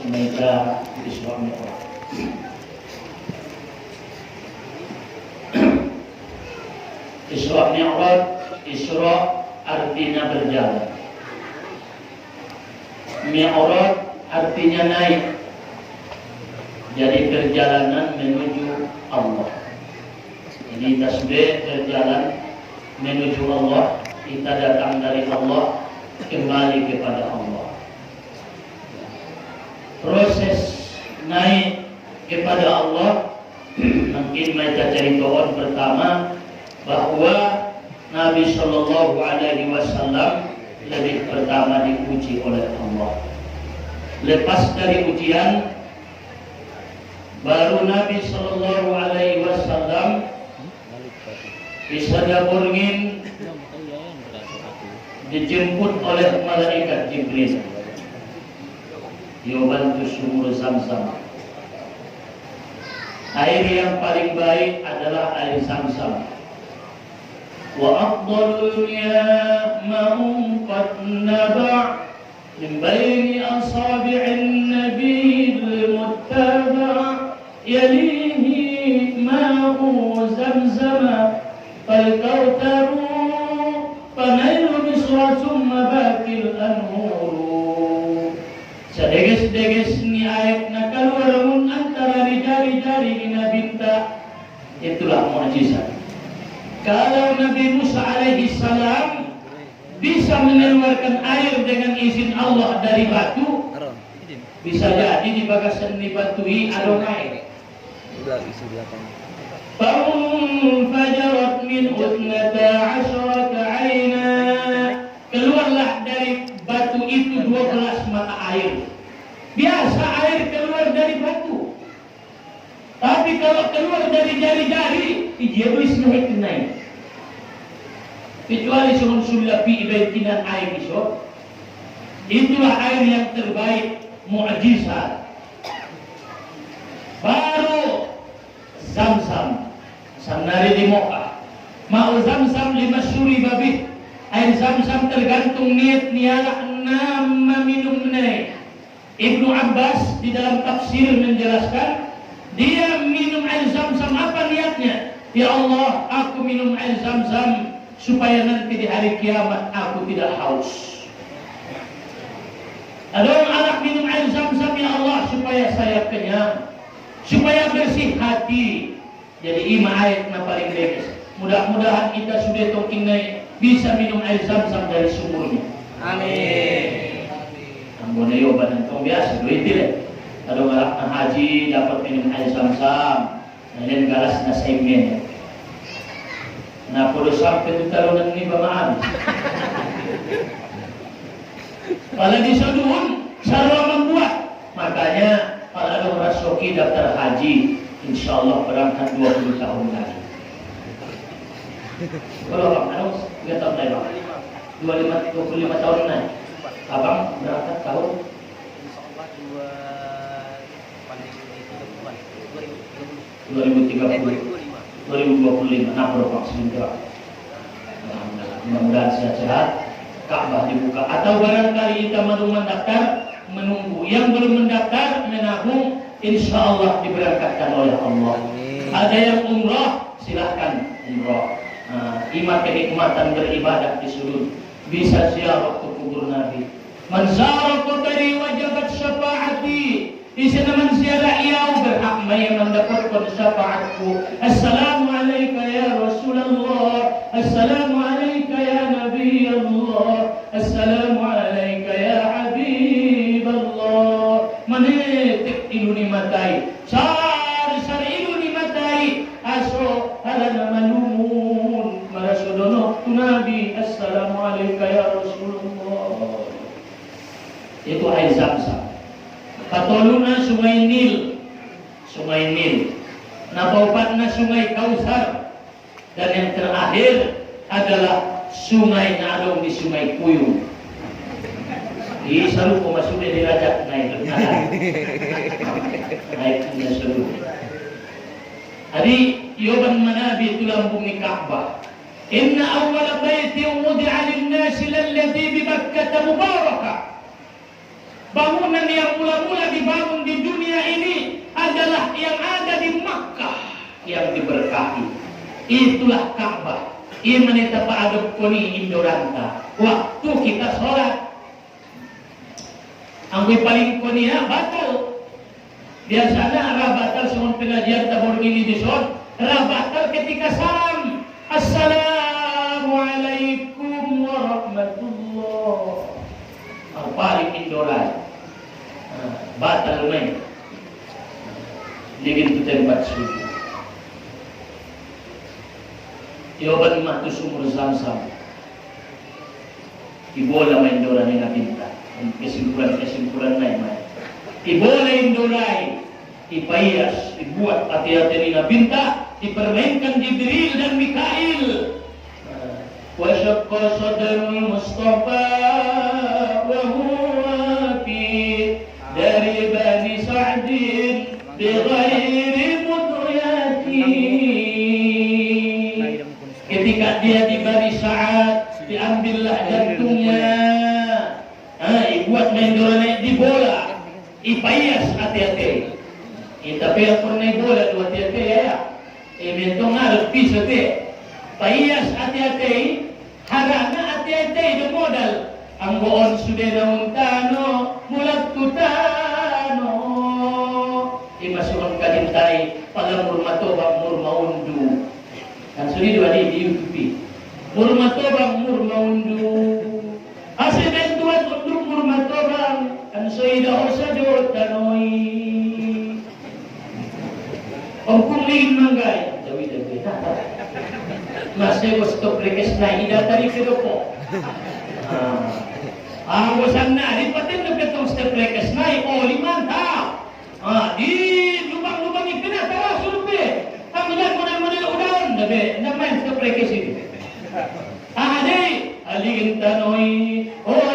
Mereka Isra Mi'raj. Isra Mi'raj, Isra artinya berjalan, Mi'raj artinya naik. Jadi perjalanan menuju Allah. Jadi tasbih berjalan menuju Allah, kita datang dari Allah kembali kepada Allah. Proses naik kepada Allah mungkin mereka ceritakan pertama bahwa Nabi Shallallahu Alaihi Wasallam lebih pertama diuji oleh Allah. Lepas dari ujian, baru Nabi Shallallahu Alaihi Wasallam bisa diborngin dijemput oleh malaikat Jibril. Dia bantu sumur Zam-Zam. Air yang paling baik adalah air Zam-Zam. Wa afdalul ma'un qad naba' min baini asabi'in nabiyil muttaba' yalihi ma'u Zam-Zam fal kautaru panailu bisratum mabakil anhuru. Sedeges-deges ni air na keluar antara jari-jari ina binta. Itulah mukjizat. Kalau Nabi Musa alaihi salam bisa mengeluarkan air dengan izin Allah dari batu, bisa jadi di bagasan di batui ada air. Fajarat min utnata asyrata aina. Keluarlah dari batu itu 12 mata air. Biasa air keluar dari batu. Tapi kalau keluar dari jari-jari, dia bisa naik. Kecuali suhun sulapi ibaikinan air iso. Itulah air yang terbaik, mukjizat. Baru Zam-Zam. Sanari di Mokkah. Mau Zam-Zam 5 suri babih. Air Zam-Zam tergantung niat-niat nama minumnya. Ibnu Abbas di dalam tafsir menjelaskan, dia minum air Zam-Zam apa niatnya? Ya Allah, aku minum air Zam-Zam supaya nanti di hari kiamat aku tidak haus. Ada orang Arab minum air Zam-Zam, ya Allah, supaya saya kenyang, supaya bersih hati. Jadi ima ayat na paling bagus. Mudah-mudahan kita sudah tokinai bisa minum air Zam-Zam dari sumurnya. Amin. Ambon ayo badan tong biasa duit tidak. Ada orang haji dapat minum air Zam-Zam, dan galas na saimen. Nah, pada sampai itu talunan ini bamahan. Kalau di Saduhun, sarwa membuat. Makanya kalau ada orang soki daftar haji, insya Allah berangkat 20 tahun lagi. Kalau abang harus 3 tahun lagi, 25 tahun lagi. Abang berangkat tahun? Insya Allah 2025. Nah, bervaksin ke. Mudah-mudahan sehat-sehat. Ka'bah dibuka. Atau barangkali kita mau mendaftar, menunggu. Yang belum mendaftar, menabung, insya Allah diberangkatkan oleh Allah. Ada yang umrah, silahkan umrah. Iman kenikmatan beribadah di sudut. Bisa ziarah ke kubur Nabi. Man zara qabri wajabat syafaati. Di sana man ziarah ia berhak yang mendapatkan syafaatku. Assalamualaikum ya Rasulullah. Assalamualaikum ya Nabi Allah. Assalamualaikum ya Habib Allah. Menetik iluni matai. Sar iluni matai. Aso halana malumun. Marasodono tu Nabi. Assalamualaikum ya Rasulullah. Itu air Zam-Zam. Katoluna Sungai Nil. Nabaupatna Sungai Kausar. Dan yang terakhir adalah Sungai Nadong di Sungai Puyuh. Di selalu pemasuknya dirajak naik. Naiknya selalu. Jadi Yoban Manabi itu lambung di Ka'bah. Inna awwala baitin wudi'a lin-nasi lalladzi bi Makkah mubarakah. Bangunan yang mula-mula dibangun Itulah Ka'bah. Ia meneta paadop koni Indoranta. Waktu kita sholat, ang paling koniya batal. Biasanya arah batal semua pengajian tabur gini di son. Arah batal ketika salam. Assalamualaikum warahmatullah. Ang paling Indoran. Batal main. Ligin tu tempat suci. Iyoban matu sumur Zamzam. Ibola main Indoran yang pinta. Kesimpulan lain main. Ibola Indolai, ipayas, dibuat hati-hati na binta, dipermainkan Jibril dan Mikail. Wa syaqqa sadrul Mustafa wa huwa fi dari Bani Sa'din bi ghairi mudriyati. Ketika dia di Bani Sa'ad, diambillah jantungnya. Ibuat main dola di bola. Ipayas hati-hati. Tapi yang pernah bola tu hati-hati ya. Mentong harus pisah te. Payas hati-hati. Harana hati-hati itu modal. Ang boon sudah nauntano, mulat tutano. Imasukan kadintay, palamur matobang murmaundu. Kan sudah dua di YouTube. Murmatobang murmaundu. Hasil bentuan untuk murmatobang. Kan sudah saja tanoi. Ongkong lingin manggay. Jawi-jawi. Masih stop request na ida tadi ke dopo. Wasan na di patin na ketong stop request na limanta. Di lubang-lubang ikna tara surpe. Kamilan mo na udaon dabe na main stop request itu. Ade aligin tanoi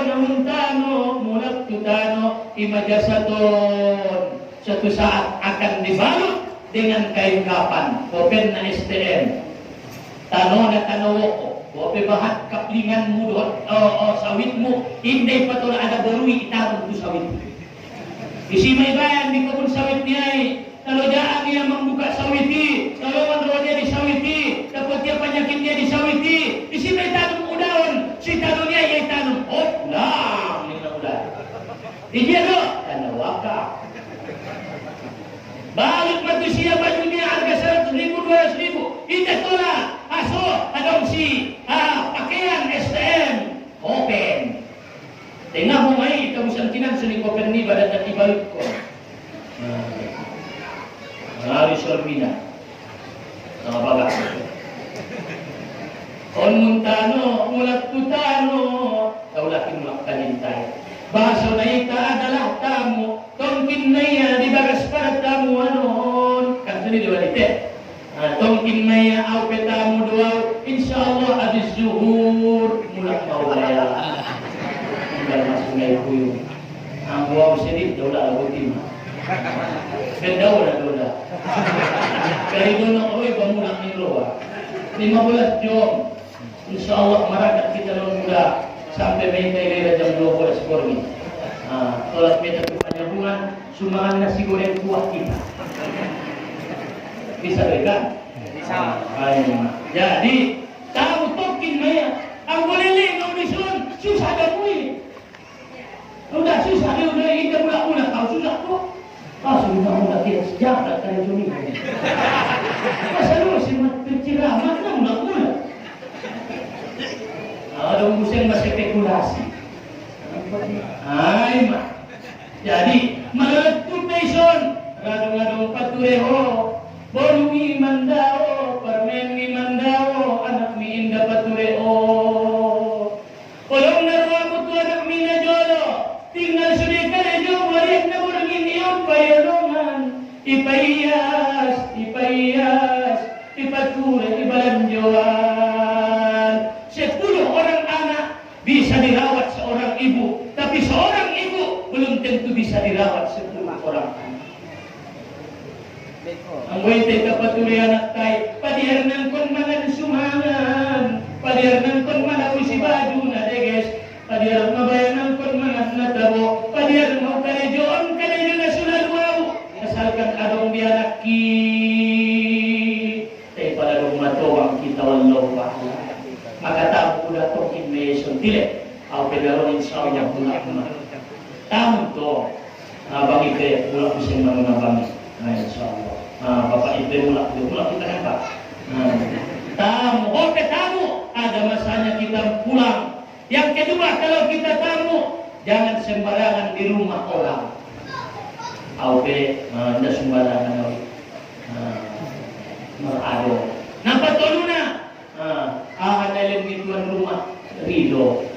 namuntano mulak tutano imajasaton. Suatu saat akan dibalut dengan kain kapan open na STM. Tano na tanawo ko, bahat kaplingan mo doon, sawit mo, hindi pa ito na ada borui, itarong ito sawit mo. Isi may bayan, di ko kung sawit niya talodaan niya membuka sawiti, talawan roh niya di sawiti, dapat dia panyakin niya di sawiti, isi may tanong udaon, si tanong niya, iya tanong, lang, ini na udah. Iya do, tanawaka. Balik manusia baju niya, harga 100,000, 200,000, hindi tolak. Aso, adong si pakaian STM open. Tengah mo may kamusan tinan sa ni open ni badat at ibalik ko. Hari Sormina. Baga. On muntano, mulat tutano, kaulakin mulak kanintay. Baso na ita adalah tamu, tongkin na iya di bagas para tamu anon. Kanto ni diwalite. Tongkin maya au petamu doa insyaallah habis zuhur mulak mawaya tinggal masuk ngai kuyu ang buau sedih dola lagu timah benda dola dari dono oi bamulak ni roa 15 jom insyaallah marakat kita non muda sampai main kaya jam 12 pagi sholat meta kepanjangan sumbangan nasi goreng kuah kita. Bisa berikan? Bisa. Jadi tahu tokin maya, ang boleh ng mission susah damui. Udah susah dia udah ini mula tahu susah tu. Sudah kita sejarah kali ini. Masa lu sih berceramah mula. Ada musim masih spekulasi. Jadi menurut tutation radong-radong patureho. Borumi mandao, parmeni mandao, anak mi inda patureo. Olong narwa mutu anak mi na jolo, tinggal sudah karejo, balik na burungin iyong payolongan. Ipayas, ipature, ibalanjoan. 10 orang anak bisa dirawat seorang ibu, tapi seorang ibu belum tentu bisa dirawat 10 orang anak. Ang wente kapatuli anak tay, padiarnan kon mangan sumangan, padiarnan kon malawi si baju na deges, padiar mabayanan kon mangan na tabo, padiar mau karejoon na sulaluaw, asalkan adong bianak ki, tay paladong matowang tile. Au pedaron insya Allah pula. Tamu to. Abang itu pula bisa menabang. Insya Allah. Bapak itu pula kita kan Pak. Tamu, ada masanya kita pulang. Yang kedua, kalau kita tamu, jangan sembarangan di rumah orang. Tidak sembarangan merado. Nampak toluna? Ada yang tuan rumah Rido.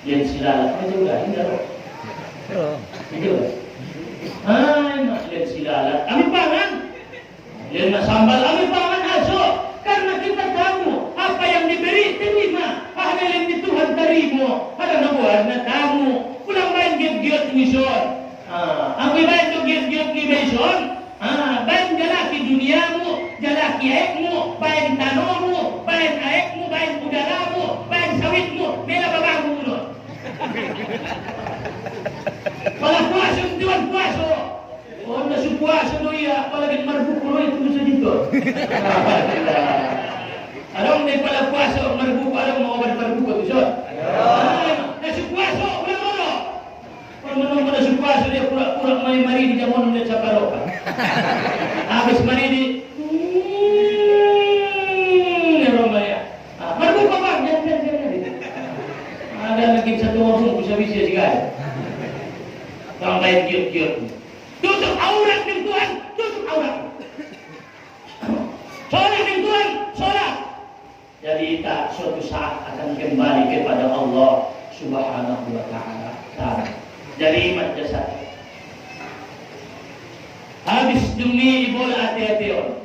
Yang silalat, apa juga? Ini dah. Ini dah. Yang silalat. Kami pangan. Yang sambal, kami pangan aso. Karena kita tamu, apa yang diberi terima. Ada yang di Tuhan terima. Ada nabuhan na tamu. Pulang main giat-giat mison. Ang ibahin to giat-giat ni mison. Bayan jalaki duniamu, jalaki aekmu, bayan tanomu, bayan aekmu, bayan udaramu, bayan sawitmu. Mela babamu ulo. Pala puaso, tuan puaso. Nasa puaso no iya, palagin marbuko no ito sa dito. Alam na pala puaso, marbuko, alam mo mga marbuko ito siya. Nasa puaso, wala mo no. Kung manong mo nasa puaso, dia pura-pura may maridi niya mo nung sa karoka. Habis maridi, meron ba yan? Marbuko ba? Yan. Ada lagi satu orang bisa-bisa sekali. Kalau kayak giat-giat. Tutup aurat ng Tuhan, tutup aurat. Sholat ng Tuhan, sholat. Jadi kita suatu saat akan kembali kepada Allah Subhanahu wa Ta'ala. Jadi iman jasad. Habis demi ibola hati-hati on.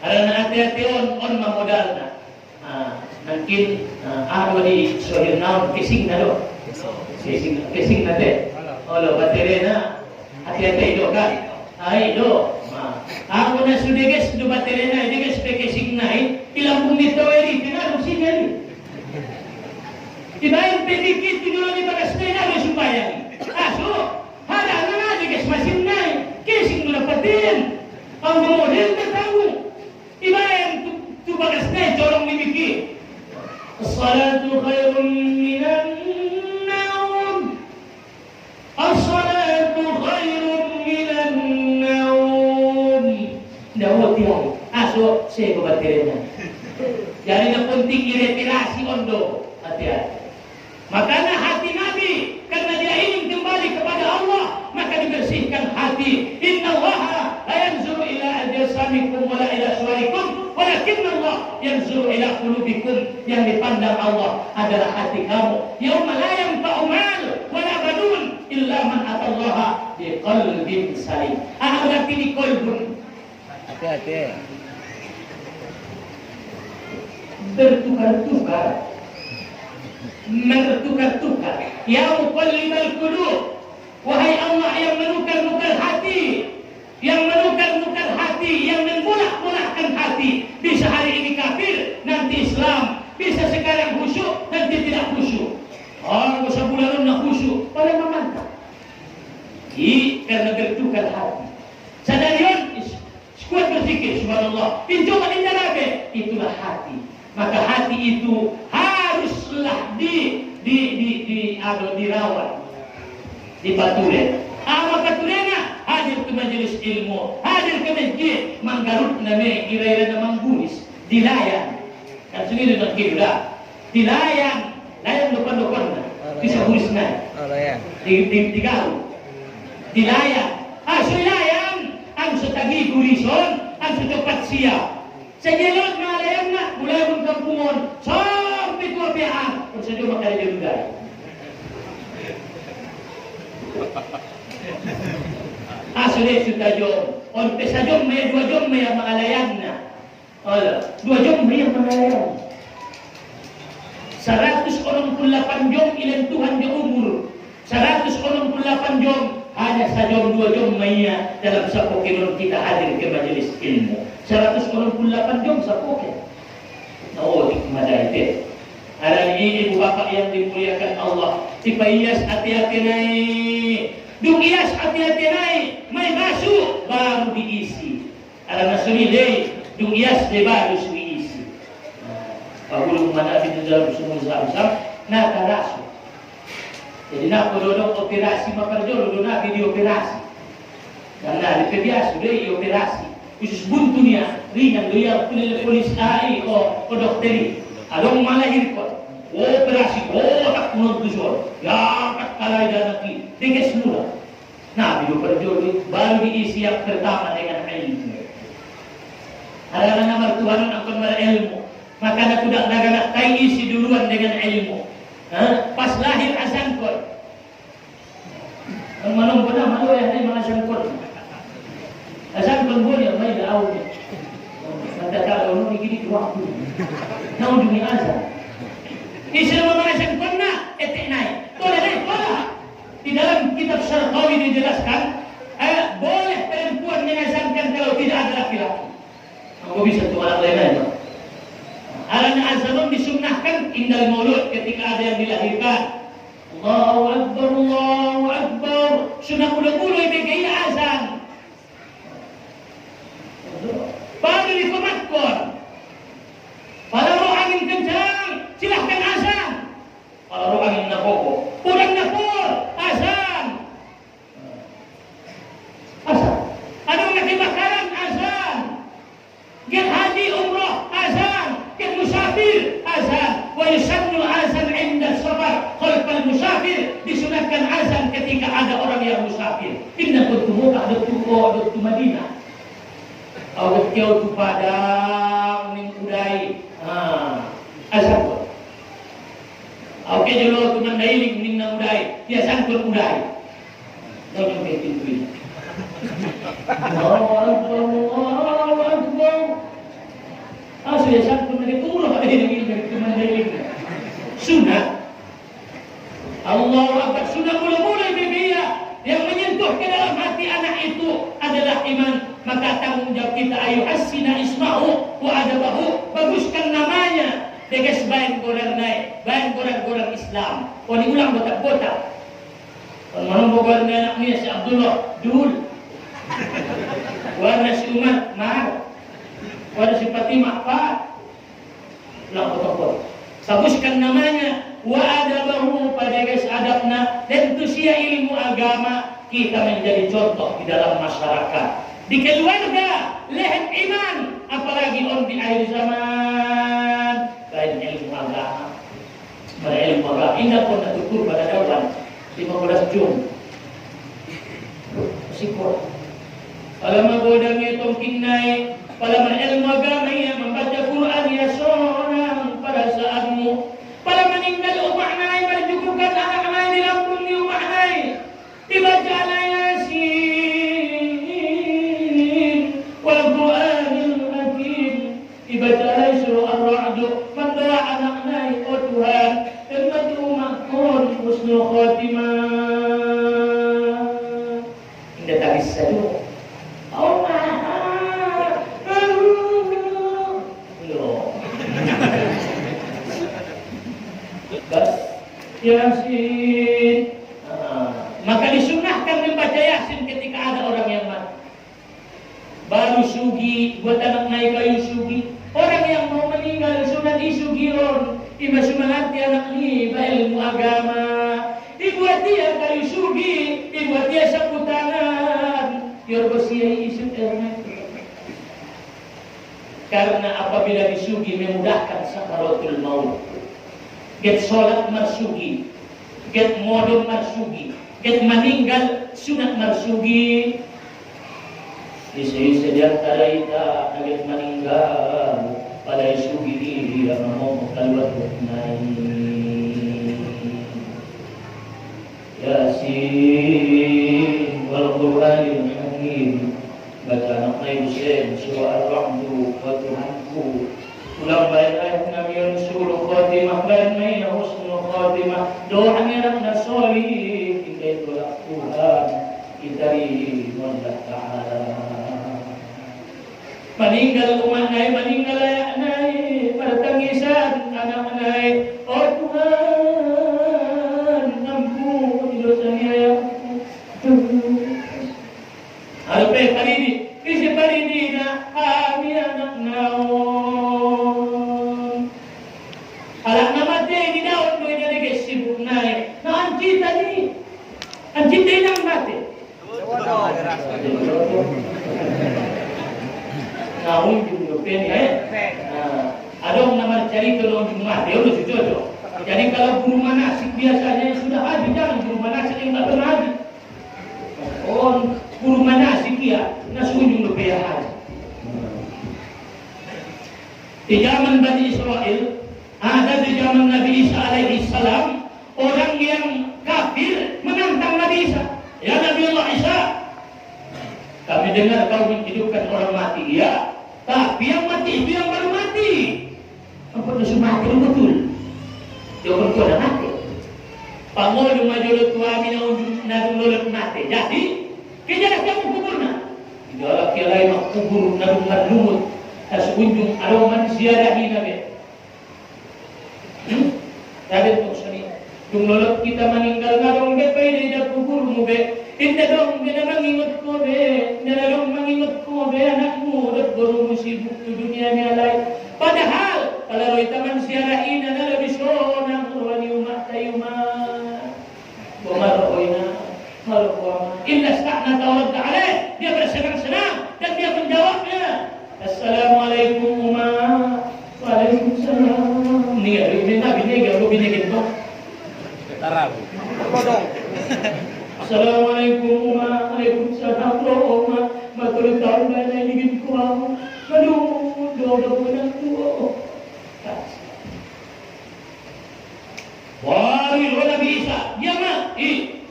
Karena hati-hati on mamodalna. Mungkin di sohir naon kising na do. Kising na de. Olo batere na. Hati-hati itu kan, do. Aku na sudah guys, do baterai na, dia guys pakai signal, ilang punit tahu ini, tinggal usin jadi. Ibain pedikit dulu di bagas na na supaya. So, ada aja guys masih naik, casing dulu patin, ang model na tahu. Ibain tu bagas na, corong mimiki. As-salatu khairun minan naum. As-salatu khairun minan naum. Dawat tiang. Aso, saya kebatirnya. Jadi na penting iretirasi ondo. Hati-hati. Makanya hati Nabi, karena dia ingin kembali kepada Allah, maka dibersihkan hati. Inna Allaha la yanzuru ila ajsamikum wala ila suwarikum, walakin Allah yanzuru ila qulubikum. Yang dipandang Allah adalah hati kamu. Yauma la yanfa'u mal wala banun illa man atallaha biqalbin salim. Berarti di qalbun. Hati-hati. Bertukar-tukar. Ya muqallibal qulub, wahai Allah yang menukar-nukar hati, yang menukar-nukar hati, yang membolak-bolakkan hati. Bisa hari ini kafir, nanti Islam. Bisa sekarang khusyuk, nanti tidak khusyuk. Masa bulan nak khusyuk, pada memantap. Karena bertukar hati. Sadarion, kuat berfikir, subhanallah. Pinjauan indarabe, itulah hati. Maka hati itu haruslah dirawat, dipaturin. Maka turena hadir ke majelis ilmu, hadir ke masjid, manggarut name ira-ira namang bunis, dilayan. Kan sini dengan kira, dilayan, layan depan-depan na, bisa bunis na, digaru, dilayan. Sulayan, ang sutagi gurison, ang sutupat siya. Sa gelot na layan na, mulai mong kampungon, sampai tua pihaan, kung sa diyo makaya dilugay. Sulit sudah jom. On pesa jom may 2 jom may mga layan na. 2 jom may mga layan. 148 jom ilan Tuhan di umur. 148 jom hanya sa jom 2 jom may dalam sa pokinon kita hadir ke majelis ilmu. 148 jom sa pokin. Hikmah itu. Hari ini ibu bapak yang dimuliakan Allah, tipayas hati-hati naik. Dugias hati-hati naik, may basu baru diisi. Ada nasuri deh, dugias deh baru diisi. Pagulung mana di dalam semua zam-zam, nataraso. Jadi na kododong operasi maparjolo do na video operasi. Karena di PBA sudah operasi khusus buntunya ringan dia polis AI o dokteri. Adong malahirkan operasi tak punong tujuan ya kat kalay danaki tiga semula. Nah video perjolo baru diisi yang pertama dengan ilmu. Ada nama Tuhan akan berilmu. Maka nak tidak nak isi duluan dengan ilmu. Pas lahir azan kor. Manong pernah malu ya hai azan kor. Azan kor boleh mai dah awal. Mata kalau ni gini waktu. Nau dunia azan. Islam azan kor na etik naik. Boleh. Di dalam kitab Syarqawi dijelaskan boleh perempuan mengazankan kalau tidak ada laki-laki. Kau bisa tuh anak lain aja. Arana azan disunnahkan indal maulud ketika ada yang dilahirkan. Allahu Akbar, Allahu Akbar. Sunnah mula-mula IBGI azan. Baru dikomatkon. Kalau roh angin kencang, silahkan azan. Kalau roh angin napoko, pulang napor, azan. Azan. Ada yang kebakaran, azan. Get haji umrah, azan. Get musafir, azan. Wa yusannu azan inda safar. Khalfal musafir disunatkan azan ketika ada orang yang musafir. Inna kuntu Mekah, doktu Madinah. Awak jauh tu Padang, ning Udai. Azan pun. Awak jauh tu Mandailing, ning Udai. Biasa pun Udai. Tahu yang betul tu. Allahu Akbar. Sudah satu menit turun pada ini Mandailing. Sunnah. Allahu Akbar. Sunnah mula-mula bibiya yang menyentuh ke dalam hati anak itu adalah iman. Maka tanggung jawab kita ayu hasina isma'u wa adabahu, baguskan namanya. Deges bayan gorang naik, bayan gorang Islam. Ni ulang botak-botak. Kalau gorang anak ni si Abdullah dul. Warna si Umar mar. Warna si Fatimah Fat. Ulang botak-botak. Baguskan namanya wa adabahu, pada deges adabna, dan itu sia ilmu agama kita menjadi contoh di dalam masyarakat. Di keluarga, lehen iman, apalagi on di akhir zaman, lain ilmu agama. Ilmu agama, indah pun tertutur pada dawan 15 Jum. Sikor. Kalau magodang itong kinay, palaman ilmu agama ya, membaca Quran ya sonang pada saatmu. Pala meninggal umaknay, berjukupkan anak-anak di lampung ni umaknay. Dibaca ala Yasin wal Quranil Hakim. Dibaca ala surah Ar-Ra'd. Mendoa anak-anak, oh Tuhan, dan makmur husnul khatimah. Indah tak bisa dulu. Yasin. Maka disunahkan membaca Yasin ketika ada orang yang mati. Baru sugi, buat anak naik kayu sugi. Orang yang mau meninggal sunat isugiron. Iba sumangati anak ni, ba ilmu agama. Dibuat dia kayu sugi, dibuat dia sapu tangan. Yorbosiyai isut ernet. Karena apabila disugi memudahkan sakaratul maut. Get sholat marsugi, get modom marsugi, get meninggal sunat marsugi. Isi-isi di antara kita get meninggal pada sugi dia mau keluar naik. Yasin wal Quranil Hakim. Baca anak naik Hussein surah Ar-Ra'd wa Tuhanku. Ulang baik ayat Nabi Rasul Khatimah dan Maina Husnul Khatimah. Doanya rakna solih kita tolak Tuhan kita Allah Ta'ala. Meninggal umat naik, meninggal ayak naik, pertangisan anak naik. Oh Tuhan, ampun dosanya yang Alpe paridi, isi paridi na kami anak naon. Anak nama teh di daun tu jadi ini ada orang nama cari kalau Jumat dia udah jodoh. Jadi kalau guru manasik biasanya yang sudah haji, jangan guru manasik yang nggak pernah haji. Oh, guru manasik ya, nasunjung lebih haji. Di zaman Bani Israel, ada di zaman Nabi Isa alaihi salam, orang yang kafir menantang Nabi Isa. Ya Nabi Allah Isa, kami dengar kau menghidupkan orang mati, ya. Tapi yang mati itu yang baru mati. Apa itu mati betul? Dia orang tua dah mati. Panggol di majulah tua mina unjuk nadung lolat mati. Jadi, kejalah kamu kuburna. Kejalah kialai mak kubur nadung lumut. Tas unjung ada manusia dah ini nabi. Nabi tu sini. Dung lolat kita meninggal ngadong be pai dah kubur mu be. Indah dong, dia mengingat ko be, dia dong mengingat ko be anakmu, dah baru musibuk tu dunia ni alai. Padahal kalau kita manusia lain adalah bisona kurwani umat tayuma, bumaroina, maroina. Illa sta'na tawad alaih, dia bersenang-senang dan dia menjawabnya. Assalamualaikum umat, waalaikumsalam. Ni nabi ni gak binigin ko. Tarab. Kodong. Assalamualaikum waalaikumsalam umat matul tahu dah ini ko aduh doa benar tu wahai Nabi Isa dia mati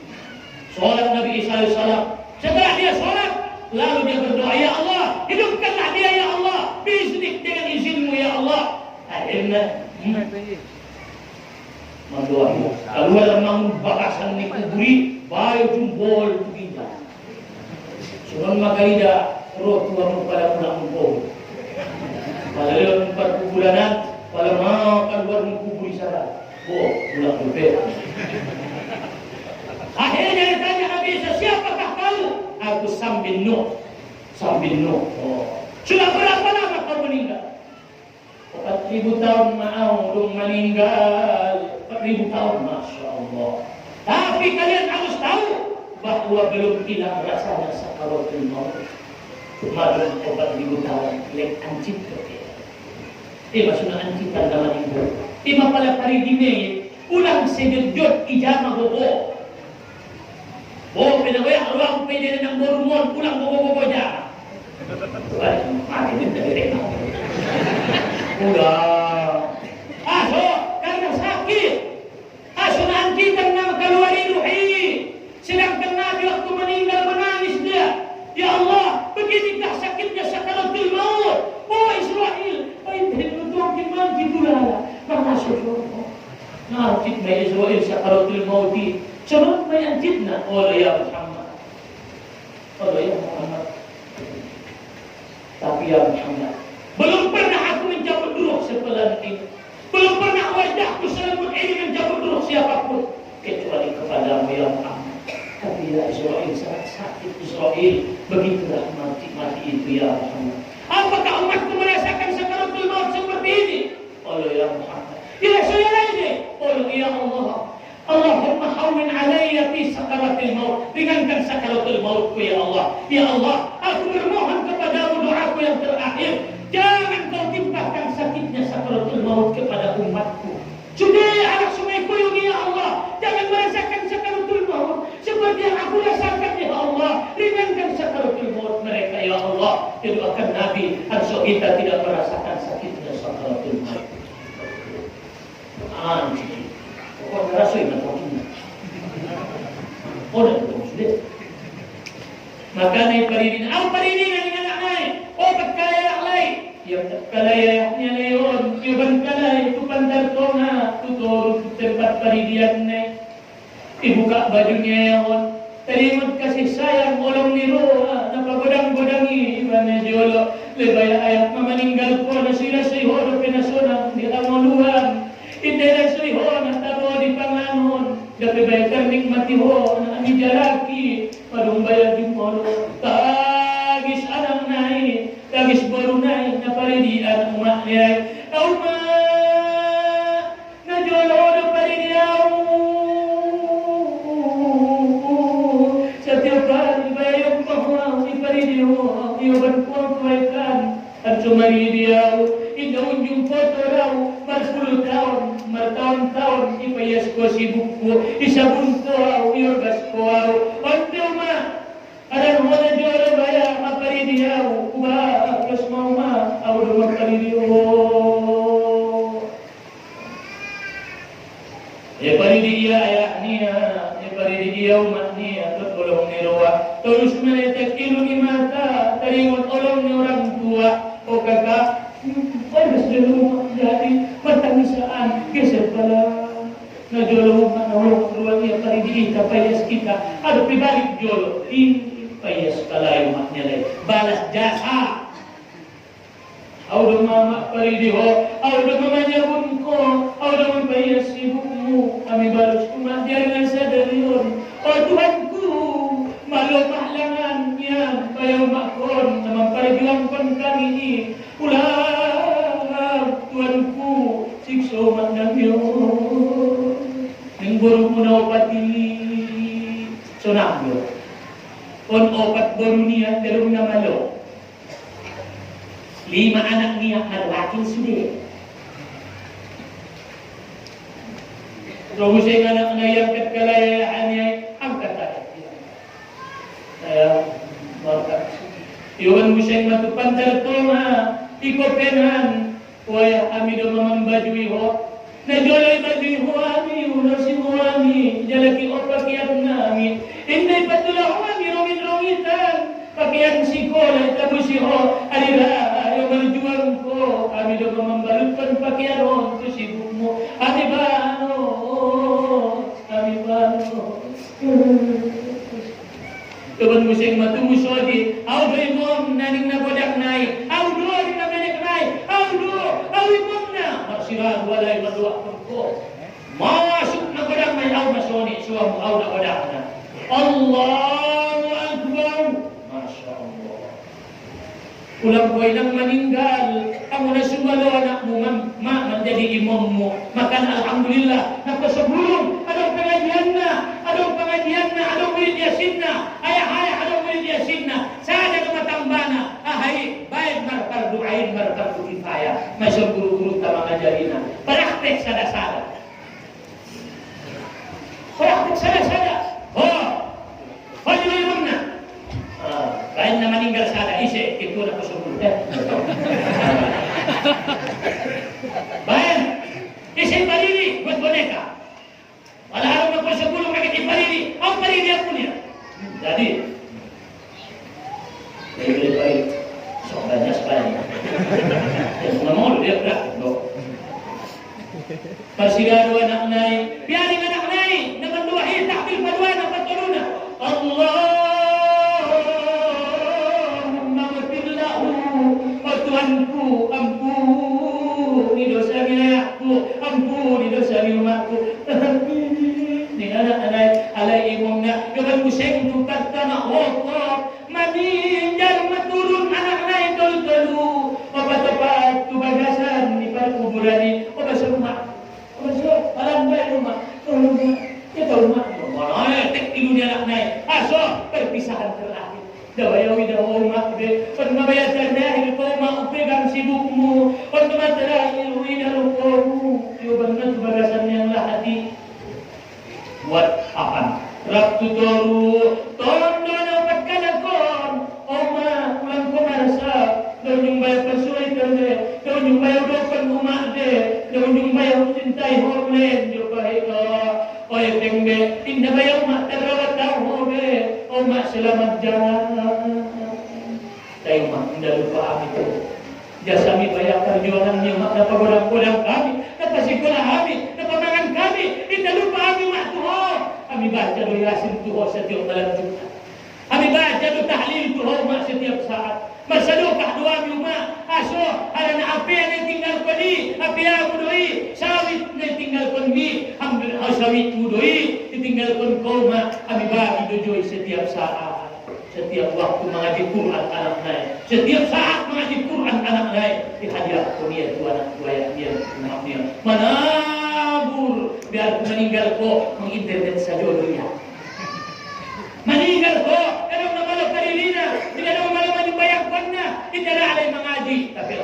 solat Nabi Isa alaihissalam setelah dia solat lalu dia berdoa ya Allah hidupkanlah dia ya Allah biiznik dengan izinmu ya Allah akhirnya mendoa keluar mang bakasan ni kuburi bayo jumbol tuginda sunan magalida roh tua mo pala pulang mo palalo 4 bulanan pala mau keluar mo kuburi sana pulang mo akhirnya ditanya Nabi Isa siapakah kau aku Sam bin Nuh sudah berapa lama kau meninggal 4.000 tahun mau dong meninggal 4.000 tahun Masya Allah. Tapi kalian harus tahu bahwa belum hilang rasanya sakaratul maut. Kemarin 4.000 tahun lek ancit ke. Maksudnya ancit tanda meninggal. Pala pari dime ulang sededot ijama bobo. Bobo pinawaya ruang pede ng borumon ulang bobo ja. Wala mati din dari udah karena sakit nanti karena keluari ruhi sedangkan Nabi waktu meninggal menangis dia ya Allah beginikah sakitnya sakaratul maut Israel paintin untuk gimana gitulah masuk nanti Israel sakaratul maut sebab mayantidna oleh ya Muhammad tapi ya Muhammad belum pernah aku menjawab dulu sebelah ini. Belum pernah wajahku selama ini menjawab dulu siapapun kecuali kepadamu ya Muhammad. Tapi ya Israel sangat sakit Israel. Begitulah mati itu ya Muhammad. Apakah umatku merasakan sakaratul maut seperti ini? Allah ya Muhammad. Ya saya lagi. Allah ya Allah. Allahumma hawwin alayya fi sakaratul maut. Ringankan sakaratul mautku ya Allah. Ya Allah, aku bermohon kepadamu doaku yang terakhir. Jangan kau timpakan sakitnya sakaratul maut kepada umatku. Sudah anak sungai kuyung ya Allah. Jangan merasakan sakaratul maut seperti yang aku rasakan ya Allah. Ringankan sakaratul maut mereka ya Allah. Doakan Nabi agar kita tidak merasakan sakitnya sakaratul maut. Anjir. Kau rasain apa ini? Oh, dah sudah. Maka naik paridin. Apa paridin yang anak naik? Oh, berkaya lain. Yang berkaya yang leon. Yang berkaya itu pandar tona. Tutur tempat paridian naik. Dibuka bajunya yang terima kasih sayang orang niru. Napagodang-godangi. Mana jolo. Lebay ayat meninggal ko na sila sa ihoro pinasonang di amuluhan. Hindi na sa ihoro na taro di panganon. Dabibay nikmati ho na amijalaki. Padumbaya di moro. Tagis anak nai. Tagis baru nai. Naparidian umat nai. Umat. Najolo na paridian. Setiap hari bayang bahwa iparidiho. Iyoban ko ang kawaikan. At sumari dia inunjung foto raw marpuluh tahun martahun-tahun ipayas ko sibuk ko isabun ko iorgas ko onde ma aran mo na jolo baya mapari dia uba kas mau ma awdo mapari dia pari dia ayahnya pari dia umatnya tolong ni roa terus mereka kilo ni mata teringat tolong ni orang tua o kakak harus dulu jadi pertangisaan geser pala na jolo na orang tua dia pari dia payas kita ada pribadi jolo ini payas pala umatnya lagi balas jasa Audo mama paridiho, audo mamanya bunko, audo mempayas ibumu, kami balas kumahdian sa dalion. O Tuhanku, malo mahlangannya, kayo makon, na mampariglampon kami, ulang Tuhanku, sikso magnabiyo. Nang burong mo na opati, sonabyo. On opat burong niya, dalawang na malo. 5 anak niya lalaking sulit. Kalau saya anak yang ketkalayaan niya, angkat tayo. Saya markat. Iwan mo siyang matupantar to nga, ikopenan, kuya kami do mamambadui ho. Najolay badui ho ami, unasi ho ami, jalaki o pakiat nami. Hindi patula ho ami, rongit-rongitan. Pakaian sikola, tabusi ho, alira. Berjuang ko, kami dapat membalutkan pakaian untuk sibukmu. Kami bano. Tuhan musing matumu sodi. Audo imom naning nagodak naik. Audo di nagodak naik. Audo imom na. Marsirah walay maduak ko. Masuk nagodak naik. Au masoni suamu au nagodak na. Allahu Akbar. Masya Allah. Ulang ko ilang meninggal, kamu na sumalo anakmu menjadi imammu. Maka alhamdulillah, napasabulong, adong pengajian na, adong murid yasin na, ayah, adong murid yasin na, sada na matambana, ahay, baik markar duain, markar kifayah, masuk guru-guru tamang ajarina, praktek sada-sada. Praktek sada-sada. Oh, di mana? Lain na meninggal sada isi itu nak sebut bayan isi pariri buat boneka wala harap nak sebelum kakek pariri au pariri aku ni jadi dia baik soalnya sekali semua mau dia berat loh persigaro anak naik biarin anak naik dengan dua hit takbil paduan apa turuna Allah Tuhanku, ampuni dosa wilayahku, ampuni dosa rumahku. Ni anak-anak alai imamna, kapan museng tukat tanah Allah, maninjal maturun anak-anak tolu-tolu, obat-obat tu bagasan di kuburan ni, obat rumah, alam rumah, kita rumah, mana tek di dunia anak-anak, aso perpisahan terakhir. Dawayawi dawa umat be, pernah bayar terdahil kau mau pegang sibukmu, pernah terakhir winar kau, tiuban bagasan yang lahati. Buat apa? Raktu toru, tondo dapat kalakon, oma pulang ko marasa, daw yung bayar pasuay terde, daw yung bayar dopan umat de, daw yung bayar cintai horlen, yung bahay ko, oy tengbe, tinda bayar umat terawat tahu be. Mak selamat jalan. Tayo mak, tidak lupa kami itu. Jasa kami bayar perjuangannya mak, dapat godang-godang kami, dapat sekolah kami, dapat makan kami. Tidak lupa kami mak Tuhan. Kami baca doa Yasin Tuhan setiap malam Jumat. Kami baca doa tahlil Tuhan mak setiap saat. Bersedekah doa mak. Aso, ada apa yang tinggal kini, apa yang mudoi, sawit yang tinggal kini, ambil sawit mudoi, ditinggalkan kau mak. Kami bagi dojoi setiap saat, setiap waktu mengaji Quran anak naik, setiap saat mengaji Quran anak naik. Di hadiah dunia tu anak tua yang dia maafnya. Manabur biar meninggal kau menginternet saja dunia. Meninggal kau, kadang malam karirina, tidak ada malam bayar pernah, tidak ada mengaji, tapi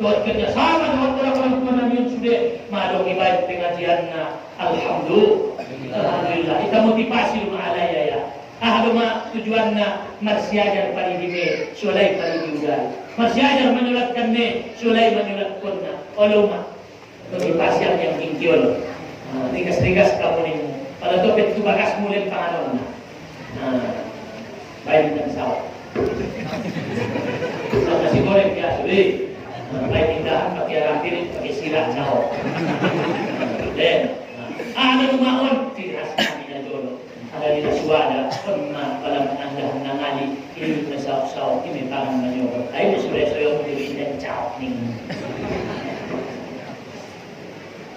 Tuat kerjasama dengan orang-orang tua Nabi yang sudah madong ibadah pengajiannya. Alhamdulillah. Kita motivasi rumah alaya ya. Rumah tujuannya marsiajar pari dime, sulai pari diugal. Marsiajar menyulatkan ne, sulai menyulatkan na. Oloma. Motivasi yang tinggiol. Ringkas-ringkas kamu nih. Pada topet itu bagas mulai panganon. Baik dan sawah. Sama nasi goreng biasa, baik indahan pakai rapir, pakai sirat sawah. Dan ada rumahon tidak asal dulu. Ada di Suwada pernah pada menandah nangali ini mesau-sau ini tangan menyoba. Ayo sudah menjadi dan cawak nih.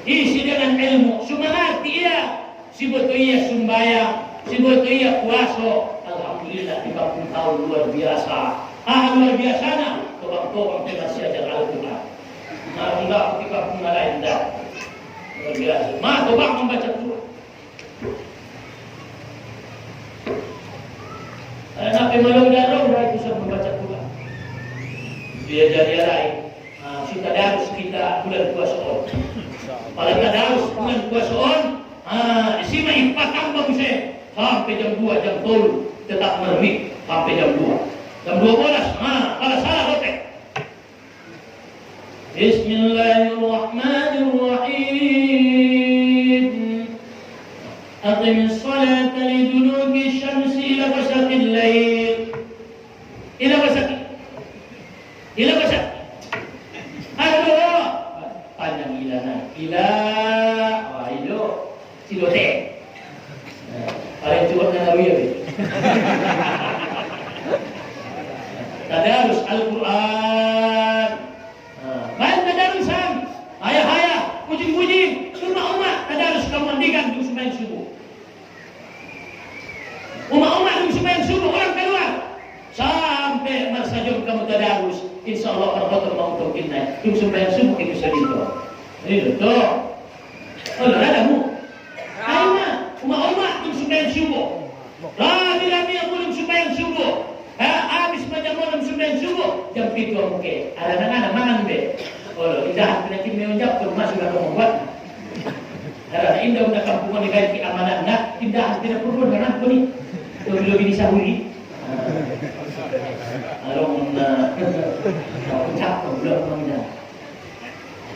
Isi dengan ilmu, semangat dia. Si boto iya sumbayang, si boto iya puaso. Alhamdulillah 30 tahun luar biasa. Luar biasa na. Tobang-tobang masih ajar Al-Quran. Enggak ketika pun lain dah. Luar biasa. Tobang membaca Quran. Nabi malam darah itu bisa membaca Quran. Dia jadi lain. Kita harus kita bulan puasa on. Kalau kita harus bulan puasa on, sima ipatang bagusnya sampai jam 2 jam 3 tetap merbit sampai jam 2. Jam 12, kalau salah hotek. Bismillahirrahmanirrahim. Aqimis salata liduluki syamsi ila ghasaqil lail. Ila ghasaqil. Ila ghasaqil. Aduh, panjang ilana. Ila, itu silote. Paling cukup na ya. Tadarus Al-Quran. Baik tadarusan. Ayah-ayah, puji-puji. Umat-umat tadarus kemandikan di sembahyang subuh. Umat-umat di sembahyang subuh orang keluar. Sampai masa jam kamu tadarus. InsyaAllah orang-orang mau tokinnya. Di sembahyang subuh itu sedih. Ini betul. Oh, ada mu. Ayo, umat-umat di sembahyang subuh. Rami-rami yang belum sembahyang subuh. Habis malam sembahyang subuh jam 7 oke. Ada mangan be. Oh, indah penyakit menjawab ke rumah sudah kamu buat. Karena indah udah kampungan diganti amanahnya, indah tidak perlu dengan aku nih. Lebih disahuri. Ucap belum mengenal.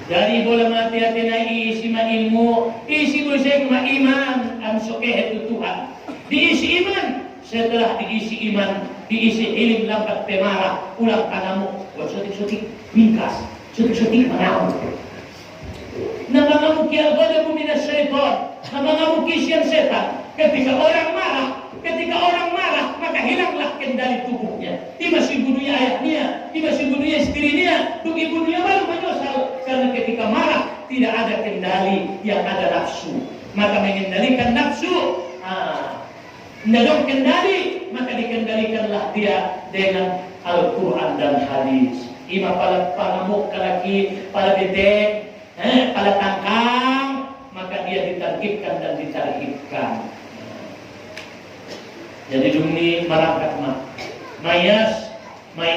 Dari bola mati hati na isi ma ilmu, isi buseng ma iman, am sokeh itu Tuhan. Diisi iman, setelah diisi iman, diisi ilim lambat pemarah, ulang kanamu, buat sotik-sotik, bingkas, sotik-sotik mengamuk. Namangamuk ya al-ghadabu minas syaitan, namangamuk isian setan. Ketika orang marah, maka hilanglah kendali tubuhnya. Tiba si bunuhnya ayahnya, tiba si bunuhnya istrinya, tuk ibunya baru menyesal. Karena ketika marah, tidak ada kendali, yang ada nafsu. Maka mengendalikan nafsu, Nadong kendali, maka dikendalikanlah dia dengan Al-Quran dan hadis. Ima pala pangamuk kalaki, pala dedek, pala tangkang, maka dia ditargibkan dan ditargibkan. Jadi dumni marangkat mayas,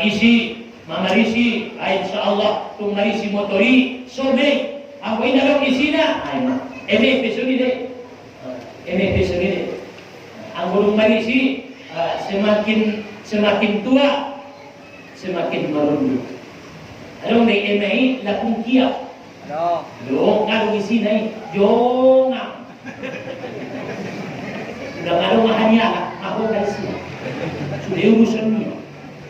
isi, mamarisi, insyaallah tung marisi motori, sobe, aku inalong isina, eme pesuni deh. Ang gulong marisi semakin tua semakin marundu. Anong may emay lakong kiyak. Yung ngalong isinay yongang. Udah ngalong mahanya ako kasi. Sudah urusan niya.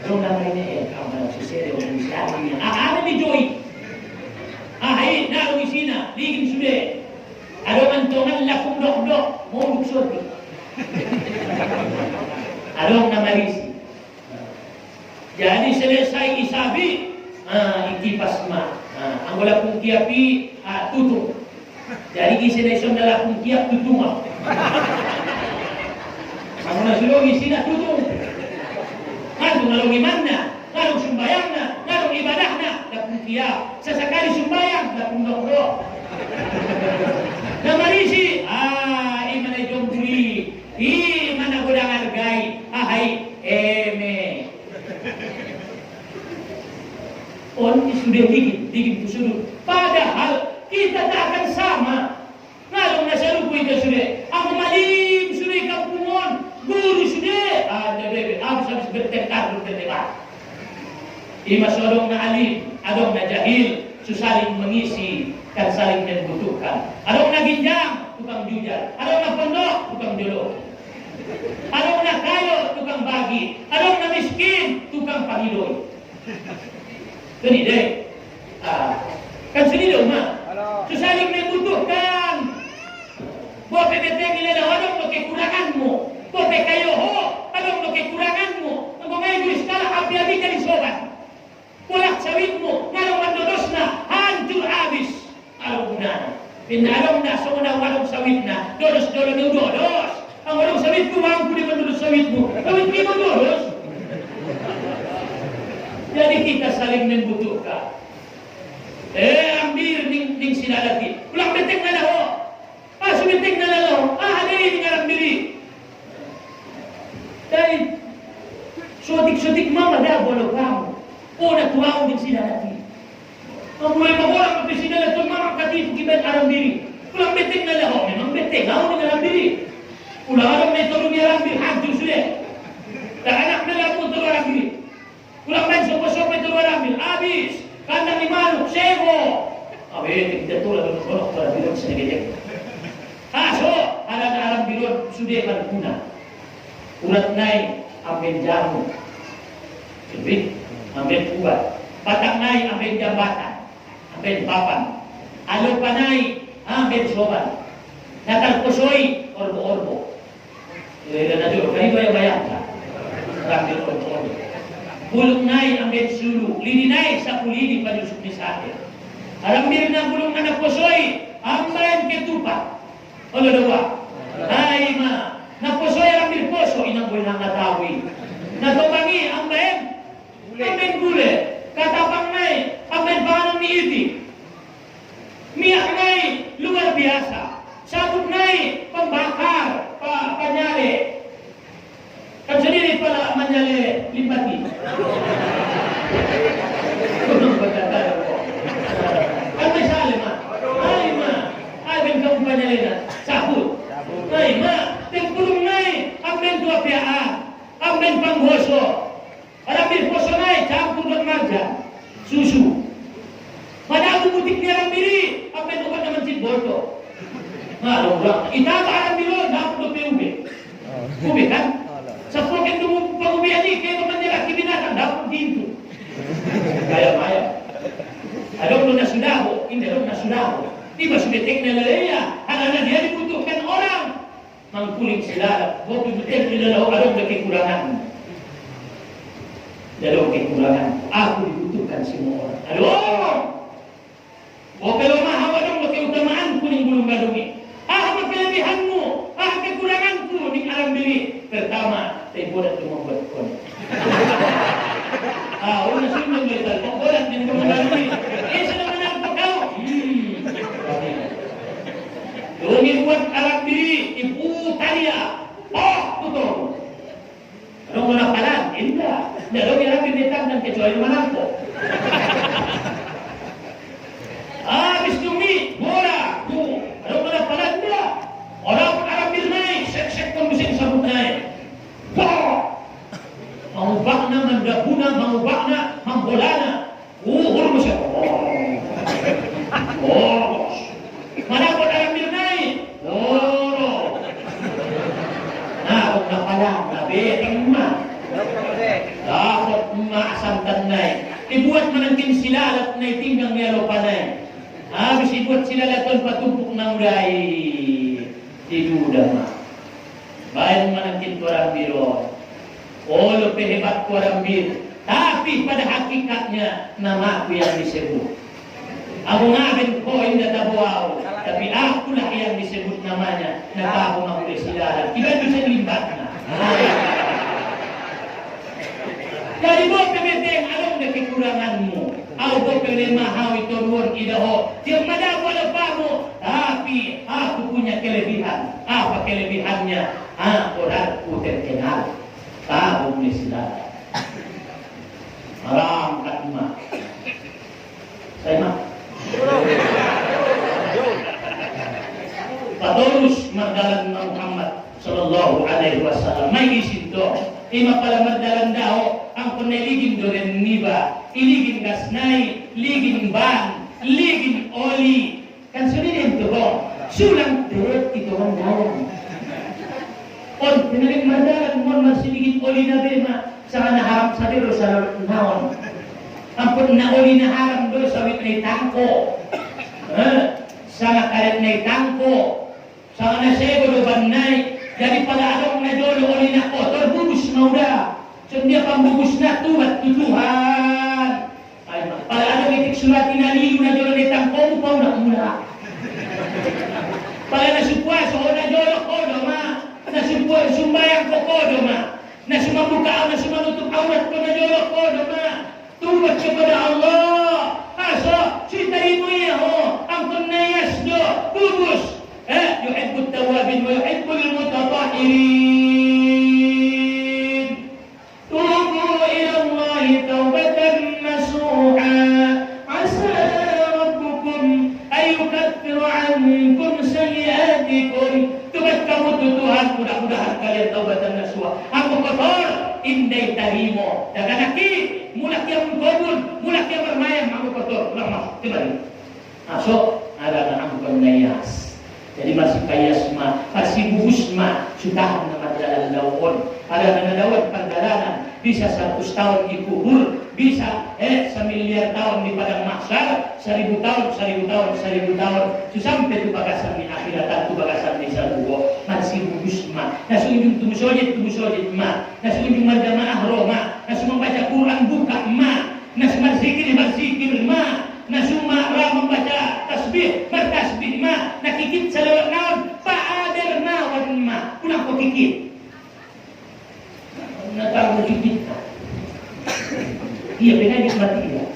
Anong naman niya kamu susere o musyahan niya. Ano ni Joy? Ay, ngalong isina ligin sudah. Ano man tongan lakong dok-dok mo luksod. Adong namarisi. Jadi selesai isabi, ikipas ma. Ang wala pong kiapi, tutung. Jadi isinaisom na lang pong kiap, tutunga. Ang nasulong isina, tutung. Ngalong ngalong iman na, ngalong sumbayang na, ngalong ibadah na, lapong kiap. Sasakali sumbayang, lapong dokro. Namarisi, iman ay jong buli. Mana gudang hargai, eme. On sudah dikit. digin kusudut. Padahal kita tak akan sama. Ngalong nasa lupo ito sudah. Ako malim sudah kampungon. Guru sudah. Ada bebe. Habis bertekad bertekad. Ima sorong na alim, adong na jahil, susaling mengisi dan saling membutuhkan. Adong na ginjang, tukang jujar. Adong na pondok, tukang jolo. Adong na kayo, tukang bagi. Adong na miskin, tukang pangidoy. Gani deh. Kan sini dong mah. Susaling membutuhkan. Buat PPT nilai adong lo kekuranganmu. Buat kayo ho, adong lo kekuranganmu. Engkau ngayon sekarang api-api dari sobat. Pulak sawitmu, ngalong mandodos na, hancur habis. Along na. Pinalong na, so na walong sawit na. Dodos-dodos na dodos. Ang walong sawitku, wang ko di mandodos sawitmu. Sawit mo dodos. Jadi kita saling membutuhkan. Ambir ning sinalati. Pulang beteng na laho. Sumiteng na laho. Hadiri ning alam diri. Dahil, sutik-sutik mama dah bolo kamu. Una tuaw din sila natin. Ang mulai magulang pati sila natin mga katipo kibat aram diri. Pulang beteng na laho. Memang beteng. Ako din aram diri. Pulang aram na ito rin aram diri. Hancur sudah. Dan anak na lang po ito aram diri. Pulang man sopo-sopo ito aram diri. Habis. Kandang ni Manuk. Sego. Abe, kita tulad ng kolok para bilog sa nagiging. So, aram diri sudah malpuna. Urat nai ambil jamu. Jadi, ambil kuat. Batang naik ambil jambatan. Ambil papan. Alo panai ambil soban. Natal kusoi orbo-orbo. Dan ada kali bayar bayar. Ambil orbo-orbo. Bulung naik ambil sulu. Lidi naik sapu lidi pada usuk misahir. Arambil na bulung anak kusoi ambil ketupat. Oleh dua. Hai ma. Na kusoi arambil poso inang boleh nangatawi. Na tobangi ambil ambil gule, katapang nai, ambil panang ni iti. Miyak nai, luar biasa. Sabut nai, pembakar, penyale. Kan sendiri pala menyale limpati. Kunung berkata, kan misalnya mah, ay ben kau penyale na, sabut. Ay tempulung nai, ambil dua piaan, ambil panggoso. Arambil poso naik, campur dan marjan, susu. Pada aku butik ni arambil, apa yang obat nama cik bodoh. Nah, orang kita arambil lo, dapur PUB. PUB kan? Sepuluh kendu PUB ini, kaya menjelaki binatang, dapur pintu. Kaya maya. Ada orang sudah, ini orang sudah. Tiba sudah teknologi, karena dia dibutuhkan orang. Mangkuling selada, bopi betul tidak ada kekurangan. Dalam kekurangan, aku dibutuhkan semua orang. Aduh, kalau maha wadong keutamaan kuning belum gadungi. Apa kelebihanmu? Kekuranganku di alam diri. Pertama, saya boleh membuat kon. Orang sudah membuat kon. Boleh membuat diri. Ini sudah menang kau. Dongin buat alam diri, ibu talia. Betul. Kalau mana palan, indah. Dalam yang rapi datang dan kecuali manako. Habis tumi, bola, bu. Kalau mana palan dia, orang pun rapi naik, sek-sek pun bisa disambut naik. Mau bakna, mandabuna, mau bakna, mambolana. Hurmus ya. Mana pun rapi naik. Nah, orang palan, tapi emak. Dapat emak santan naik. Dibuat menangkin silalat naik tinggang dia lupa naik. Habis dibuat silalat patumpuk nang urai. Tidudah mak. Baik menangkin orang biro. Lo hebat orang bir. Tapi pada hakikatnya nama aku yang disebut. Aku ngabin ko indah tabuau. Tapi akulah yang disebut namanya. Naka aku mau silalat. Kita bisa limbatnya. Jadi buat pembeteng along na kekuranganmu. Aku pilih mahal itu luar idaho. Tiap mana pada pamu. Tapi aku punya kelebihan. Apa kelebihannya? Orangku terkenal. Tahu ni sila. Malam kat emak. Saya mah. Patorus mardalan Muhammad sallallahu alaihi wasallam may isinto ima pala mardalan daw ang panaligin doren niba iligin gasnay ligin ban ligin oli kan sunin ito ho sulang tet ito ang dalan on pinalig mardalan mon marsiligin oli na bema sa naharap sa diro sa naon ampun na oli na haram do sa wit nay tangko sa nakaret nay tangko sa nasego do banay jadi pada adong na dolo oli na kotor bubus na uda so dia pambubus na tubat tutuhan ay pada adong itik sulati na lilu na dolo na tangko upaw na mula pada nasupwa so na dolo kodo ma nasupwa sumbayang ko kodo ma nasumabuka na sumanutup awat ko na dolo kodo ma tubat kepada Allah asa cintaimu ya ho ampun nayas do bubus يحب التوابين ويحب المتطهرين توبوا إلى الله توبة نصوحا عسى ربكم أن يكفر عنكم سيئاتكم تبكموا Tuhan mudah-mudahan kalian taubatan nasuha aku kotor indai tarimo dagan aki mulak yang mengkobul mulak yang bermayam aku kotor lemah kembali masuk ada anak nayas jadi masih kaya semua, masih bubus semua, sudah nama jalan lawan. Ada nama lawan perjalanan, bisa 100 tahun dikubur, bisa 1 miliar tahun di padang mahsyar, 1000 tahun, 1000 tahun, 1000 tahun, sampai tu bagasan di akhirat, tu bagasan di sarwa, masih bubus semua. Nasi ujung tubuh sojit ma, nasi ujung berjamaah roma, nasi membaca Quran buka ma, nasi berzikir ma. Nasuma ra membaca tasbih bertasbih ma nakikit sa lawat naon paader naon ma ulang ko kikit natawag kikit iya pinagis mati ya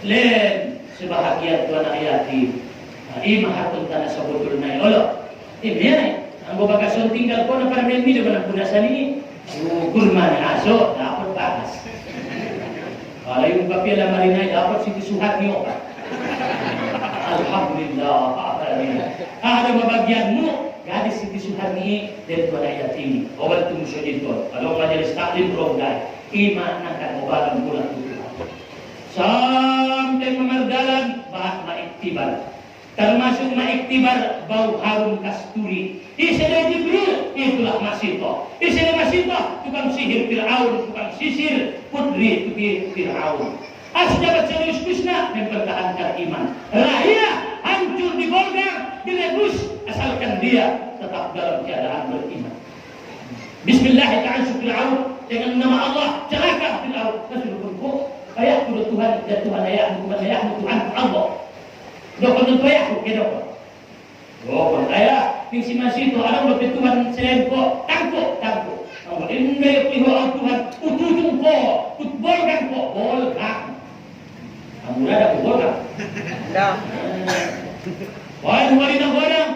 len sebahagia tuan ayati imahatun tanah sabudul na olo biya ang babagason tinggal ko na para may milyo na punasan ini gulman aso dapat bagas kalau yung kapila marinay dapat si Suhat niyo. Alhamdulillah. Ada mabagian mo gadis si Suhat ni dari tuan ayat ini. Obat tu musuh dito. Kalau majelis taklim rogay iman akan obalan bulan itu. Sampai memerdalan bah maiktibar. Termasuk maiktibar bau harum kasturi. Isya Jibril itulah Masito. Isya Masito tukang sihir Fir'aun, tukang sisir putri Fir'aun. Asjabat serius kusna mempertahankan iman. Rahia hancur digolgar, direbus asalkan dia tetap dalam keadaan beriman. Bismillahirrahmanirrahim Fir'aun dengan nama Allah celaka Fir'aun. Rasulullah kok ayat Tuhan dan Tuhan ayat Tuhan Allah. Dokon itu ayat kedok. Oh, saya di sini masih itu ada berketuhan selain kok tangko. Namun ini pihak Tuhan utujung kok, utbolkan kok, bolkan. Kamu ada bolkan? Tidak. Wahai wali nagorang,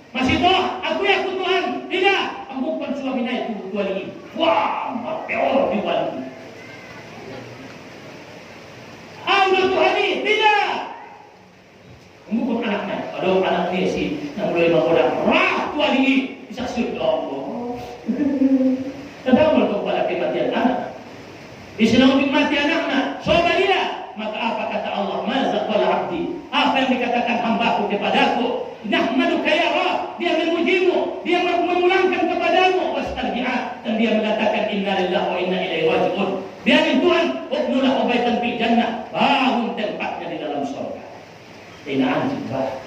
masih toh aku ya Tuhan. Tidak, aku bukan suami naik itu wali. Wah, mapeor di wali. Allah Tuhan ini tidak. Mukul anaknya, kalau anaknya si yang mulai menggodam, rah tuan ini bisa surga Allah. Tadamul kepada kematian anak. Di sini mati anaknya, sobat dia. Maka apa kata Allah? Mazal abdi. Apa yang dikatakan hambaku kepadaku? Nahmaduka ya Rabb. Dia memujimu, dia memulangkan kepadamu. Wastarji'ah dan dia mengatakan Inna lillahi wa inna ilaihi raji'un. Biarin Tuhan, ubnulah ubaitan fil jannah. Bangun tempatnya di dalam surga. Naan jibah,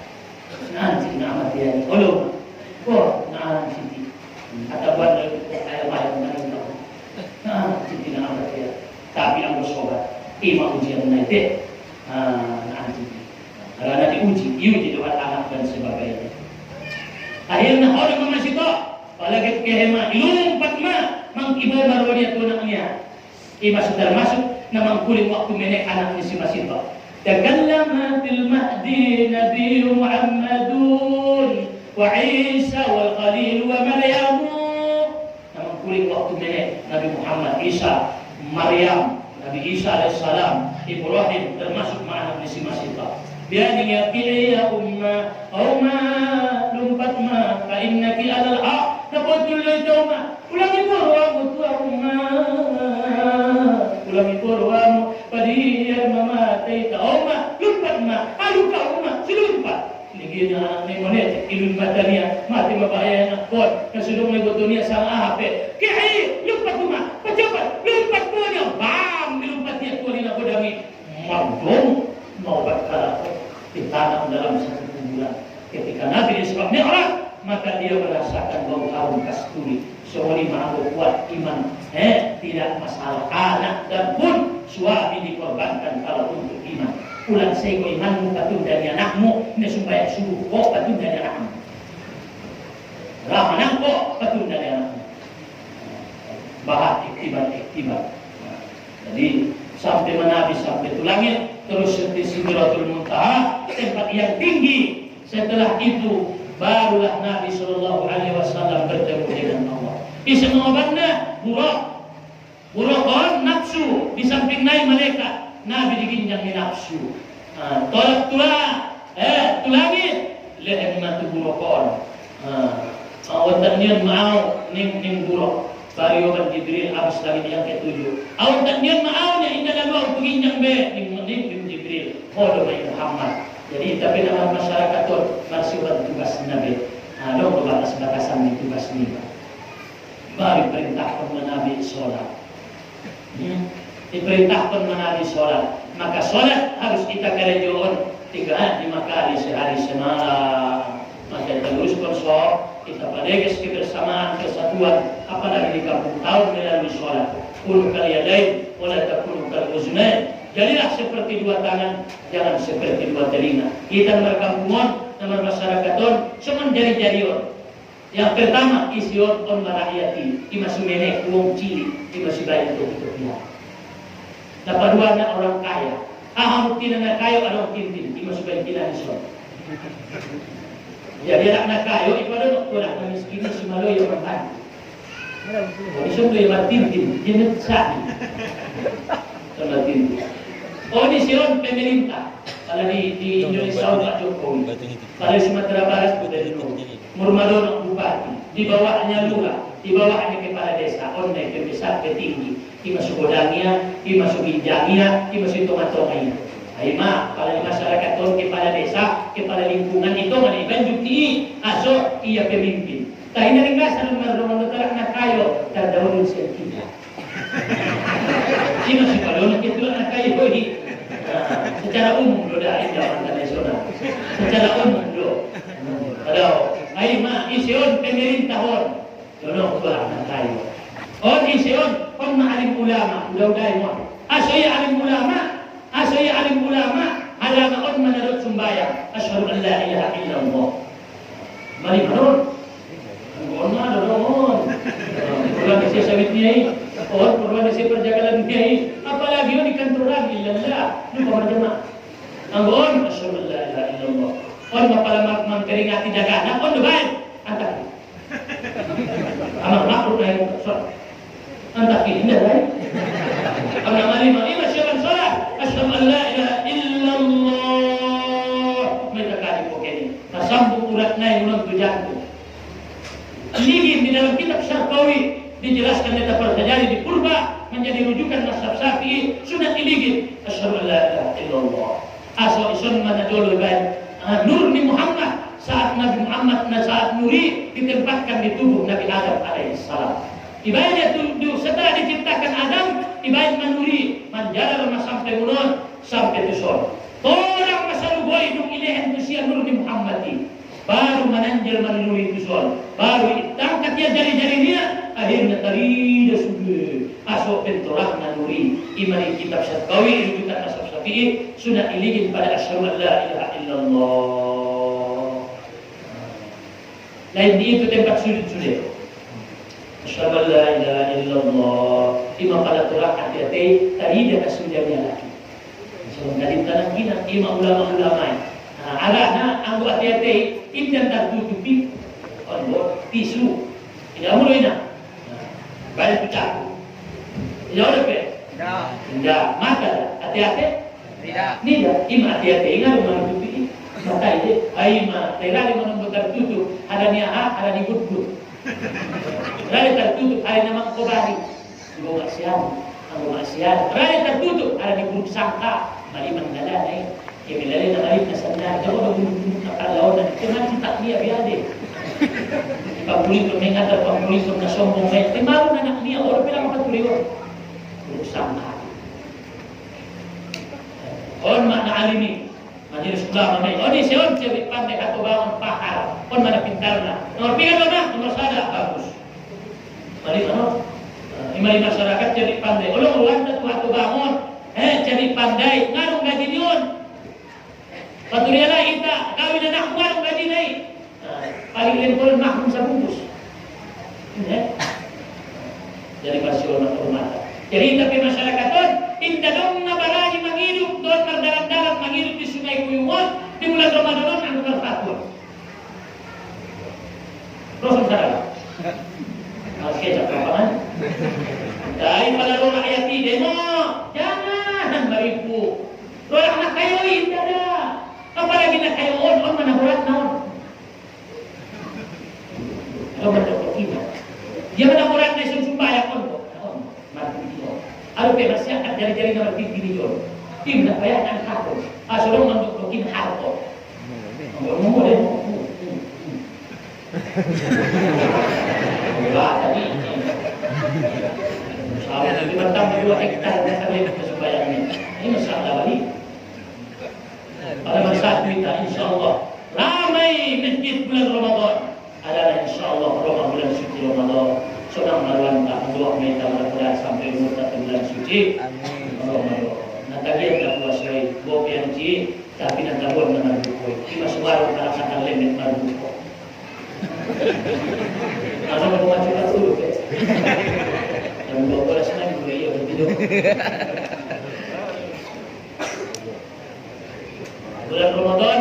naan jibah amat dia. Olo, kok naan sini. Ada bandar ayam mana tahu. Naan jibah amat dia. Tapi ang bersobat, imam ujian naik naan jibah. Karena diuji dengan anak dan sebagainya. Akhirnya orang masih kok, palagi kehema, ilumpat mangkibay marwaliya tunangnya. Ima sudah masuk, namang kuling waktu menek anaknya si masih kok. تكلم في المهدي نبي محمد وعيسى والخليل ومريم نقول وقت من نبي محمد عيسى مريم نبي عيسى عليه السلام Ibrahim termasuk ma'anak si Masita. Dia ningati ya umma ma lumpat ma fa innaki alal haq tabatul laitoma ulangi porwamu tu umma ulangi porwamu padiyar mama taita umma lumpat ma aluka umma silumpat ligina ni monet ilun matania mati mabaya nak kot kasudong ni gotonia sang ahape kei lumpat umma pacapat lumpat punya bam lumpat dia tuan na godami magong mau berkala ditanam dalam satu bulan. Ketika Nabi Isra Mi'raj, maka dia merasakan bau harum kasturi. Semua mampu kuat iman, tidak masalah anak dan pun suami dikorbankan kalau untuk iman. Ulang sego imanmu patun dari anakmu, ini supaya suruh kok patun dari anakmu. Ramanan kok patun dari anakmu. Bahat iktibar. Jadi sampai menabi sampai ke langit, terus di Sidratul Muntaha, tempat yang tinggi. Setelah itu barulah Nabi Shallallahu Alaihi Wasallam bertemu dengan Allah. Di semua burakon nafsu di samping naik malaikat, Nabi diginjang di nafsu. Tolak tulangit lehem matu burakon. Awatannya mau ning burak. Barioban Jibril abis lagi yang ketujuh. Awak tak niat maaunya indah lalu aku ginjang be ning Jibril. Hodo mai Muhammad. Jadi tapi dalam masyarakat tu masih tugas Nabi. Ada batas-batasan tugas ni. Baru perintahkan Nabi solat. Diperintahkan Nabi solat. Maka solat harus kita kerjakan 5 kali sehari semalam. Maka terus bersolat. Kita padeges kebersamaan, kesatuan, apalagi di kampung tahun melalui sholat. Kul kal yadain, wala takunu kal uznain. Jadilah seperti dua tangan, jangan seperti dua telinga. Kita berkampungan, nama masyarakat cuman jari-jarion. Yang pertama ision on marahyati, imasu menek uang cili, imasu bayi untuk dia. Dapat dua anak orang kaya. Aham tidak kaya orang tintin, imasu bayi tidak ison. Jadi anak kayo ipada orang miskin si malo yang bertani. Isun tu yang tintin, jenis sapi. Sama tintin. Oh di Sion pemerintah. Kalau di Indonesia Pak Jokowi. Kalau di Sumatera Barat gubernur, Murmadon bupati. Di bawahnya lurah, di bawahnya kepala desa. Onde pembesar petinggi. Imasuk godangnya, imasuk ginjangnya, imasuk tomat-tomatnya. Aima, kalau di masyarakat turun kepala desa, kepala lingkungan itu mana iban jukti, aso ia pemimpin. Tapi dari kasar rumah terang nak kayo, dan daun sentinya. Ini masih kalau nak itu nak kayo ini. Secara umum doa Jawa nasional. Secara umum doa. Kalau aima ision pemerintah dono nak kayo. On ision on alim ulama, udah mon. Aso ia alim ulama. Asai alim ulama alama on menurut sembahyang asyhadu an la ilaha illallah. Mari menurut ona dorong perlu desi sawitnya perlu desi perjalanan dia apalagi di kantoran illallah lupa berjemaah anggon asyhadu an la ilaha illallah on mapala mengkeringati jagana on baik antak amal makruh yang antak ini baik amal mali masih salat asyhadu an la ilaha illallah mereka kali pokoknya nasambung urat naik ulang tujanku. Ini di dalam kitab Syarqawi dijelaskan dapat terjadi di purba menjadi rujukan mazhab Syafi'i sunat iligin asyhadu an la ilaha illallah asal isun mana dulu baik nur ni Muhammad saat Nabi Muhammad saat nuri ditempatkan di tubuh Nabi Adam alaihissalam. Ibadah itu setelah diciptakan Adam ibadah menuri menjadi rumah sampai mulon sampai tuson. Orang masa lupa hidup ilahan tusian nur ni Muhammadi baru menanjal menuri tuson baru tangkat dia jari-jari dia akhirnya terida sudah asok pentorah menuri imani kitab Syarqawi rujukan mazhab Syafi'i sudah iligin pada asyhadu an la ilaha illallah. Lain di itu tempat sujud sudah. Asyhadu an la ilaha illallah. Imam pada turah hati-hati tadi dia kasujudnya lagi. Sebelum tadi tanah kita imam ulama-ulama. Arahnya anggo hati-hati imdan tertutupi on tisu. Tidak mulai nak. Baik pecah. Ya udah pe. Tidak. Maka hati-hati. Tidak. Ima hati-hati. Ingat rumah tutup. Mata itu. Ima. Terali menunggu tertutup. Ada niat. Ada di gut-gut. Terali tertutup. Ada nama kobari. Ibu maksiat. Terali tertutup. Ada di grup sangka. Mari mandala. Kemilali na marit na sandal. Jawa na nakalaw na. Kaya kita niya biyade. Pagpulitom na nga, pagpulitom na sombong na. Timaro na niya. Oro pala kapatuloy. Bersama. On mana alimi. Majelis ulama may. On ision cewek pandai atau bangun pahal. On mana pintar na. Nomor pikan mana? Nomor sada bagus. Mari ano? Imali masyarakat cewek pandai. Ulung ulanda tu atau bangun. Cewek pandai. Ngarung gaji yun. Paturiala kita kawin anak ngarung gaji naik. Paling lempol mahrum sa bungkus. Jadi pasional rumah. Jadi tapi masyarakat ton, inda dong na barani manghidup doon mardalan-dalan manghidup di Sungai Kuyungon di bulan Ramadan ang berfatur. Terus saudara. Oke, cakupan. Dari palaro rakyat demo, jangan baripu. Orang nak kayo inda da. Apalagi nak kayo on mana berat naon. Kalau betul kita. Dia mana berat na sumbayang on. Aduh penasihat jari-jari nama gini jor. Tim nak bayar dan takut. Asalnya untuk bikin harto. Ngomong deh. Enggak tadi. Soalnya di Batam 2 hektar sampai kesubayang ini. Ini masalah balik. Pada masa kita insyaallah ramai masjid bulan Ramadan adalah insyaallah bulan suci Ramadan. Sedang melawan dua meter mudah sampai umur 1 bulan suci. Amin. Natagi ang puasay bo PNG tapi natabuan na marbukoy. Di masuwaro para sa limit marbuko. Ano mo matuwa tulog eh. Ang bola sa nang buhay yung video. Bulan Ramadan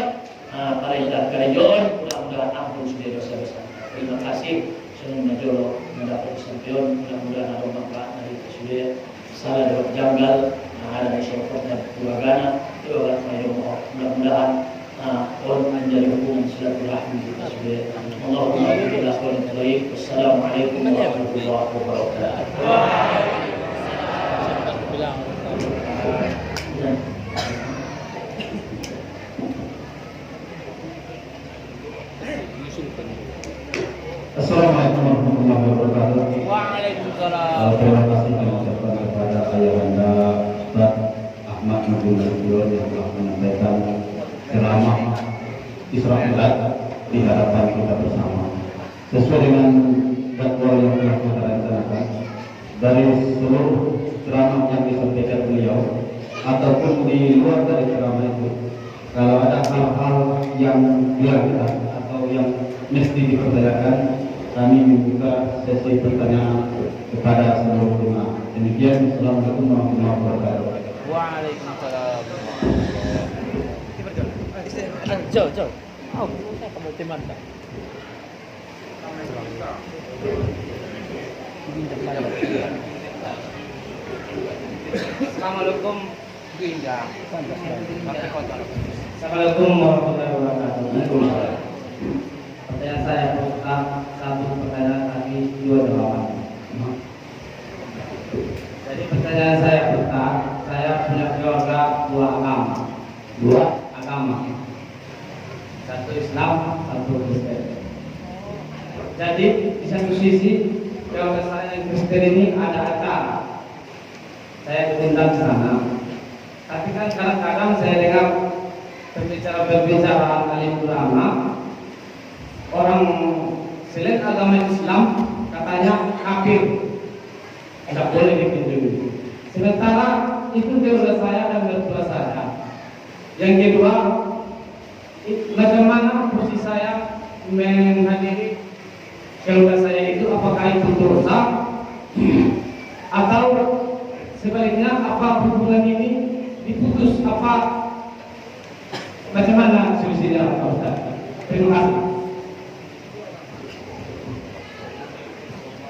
para ibadah kalian mudah-mudahan ampun sudah dosa-dosa. Terima kasih. Senang majolo mendapat kesampion mudah-mudahan ada manfaat dari kesulitan salah dapat janggal ada di syukur dan keluarganya juga mudah-mudahan orang menjadi hubungan silaturahmi di kesulitan Allahumma bila khairin baik wassalamualaikum warahmatullahi wabarakatuh. Assalamualaikum warahmatullahi wabarakatuh. Waalaikumsalam. Terima kasih kami ucapkan kepada Ayahanda Ustaz Ahmad Nabul Nasution yang telah menyampaikan ceramah Isra Mi'raj di hadapan kita bersama. Sesuai dengan jadwal yang telah kita rencanakan, dari seluruh ceramah yang disampaikan beliau ataupun di luar dari ceramah itu, kalau ada hal-hal yang dilakukan atau yang mesti dipertanyakan, kami membuka sesi pertanyaan kepada seluruh jemaah. Demikian, Assalamualaikum warahmatullahi wabarakatuh. Waalaikumsalam. Jauh. Kamu teman tak? Assalamualaikum. Assalamualaikum warahmatullahi wabarakatuh. Pertanyaan saya Ustaz, satu pertanyaan tadi 28. Jadi pertanyaan saya Ustaz, saya punya keluarga dua agama, satu Islam, satu Kristen. Jadi di satu sisi keluarga saya yang Kristen ini ada acara, saya diundang ke sana. Tapi kan kadang-kadang saya dengar berbicara alim ulama, orang selain agama Islam katanya kafir, tidak boleh dikunjungi. Sementara itu keluarga saya dan mertua saya. Yang kedua, bagaimana posisi saya menghadiri keluarga saya itu, apakah itu dosa atau sebaliknya apa hubungan ini diputus, apa bagaimana solusinya Pak Ustaz? Terima kasih.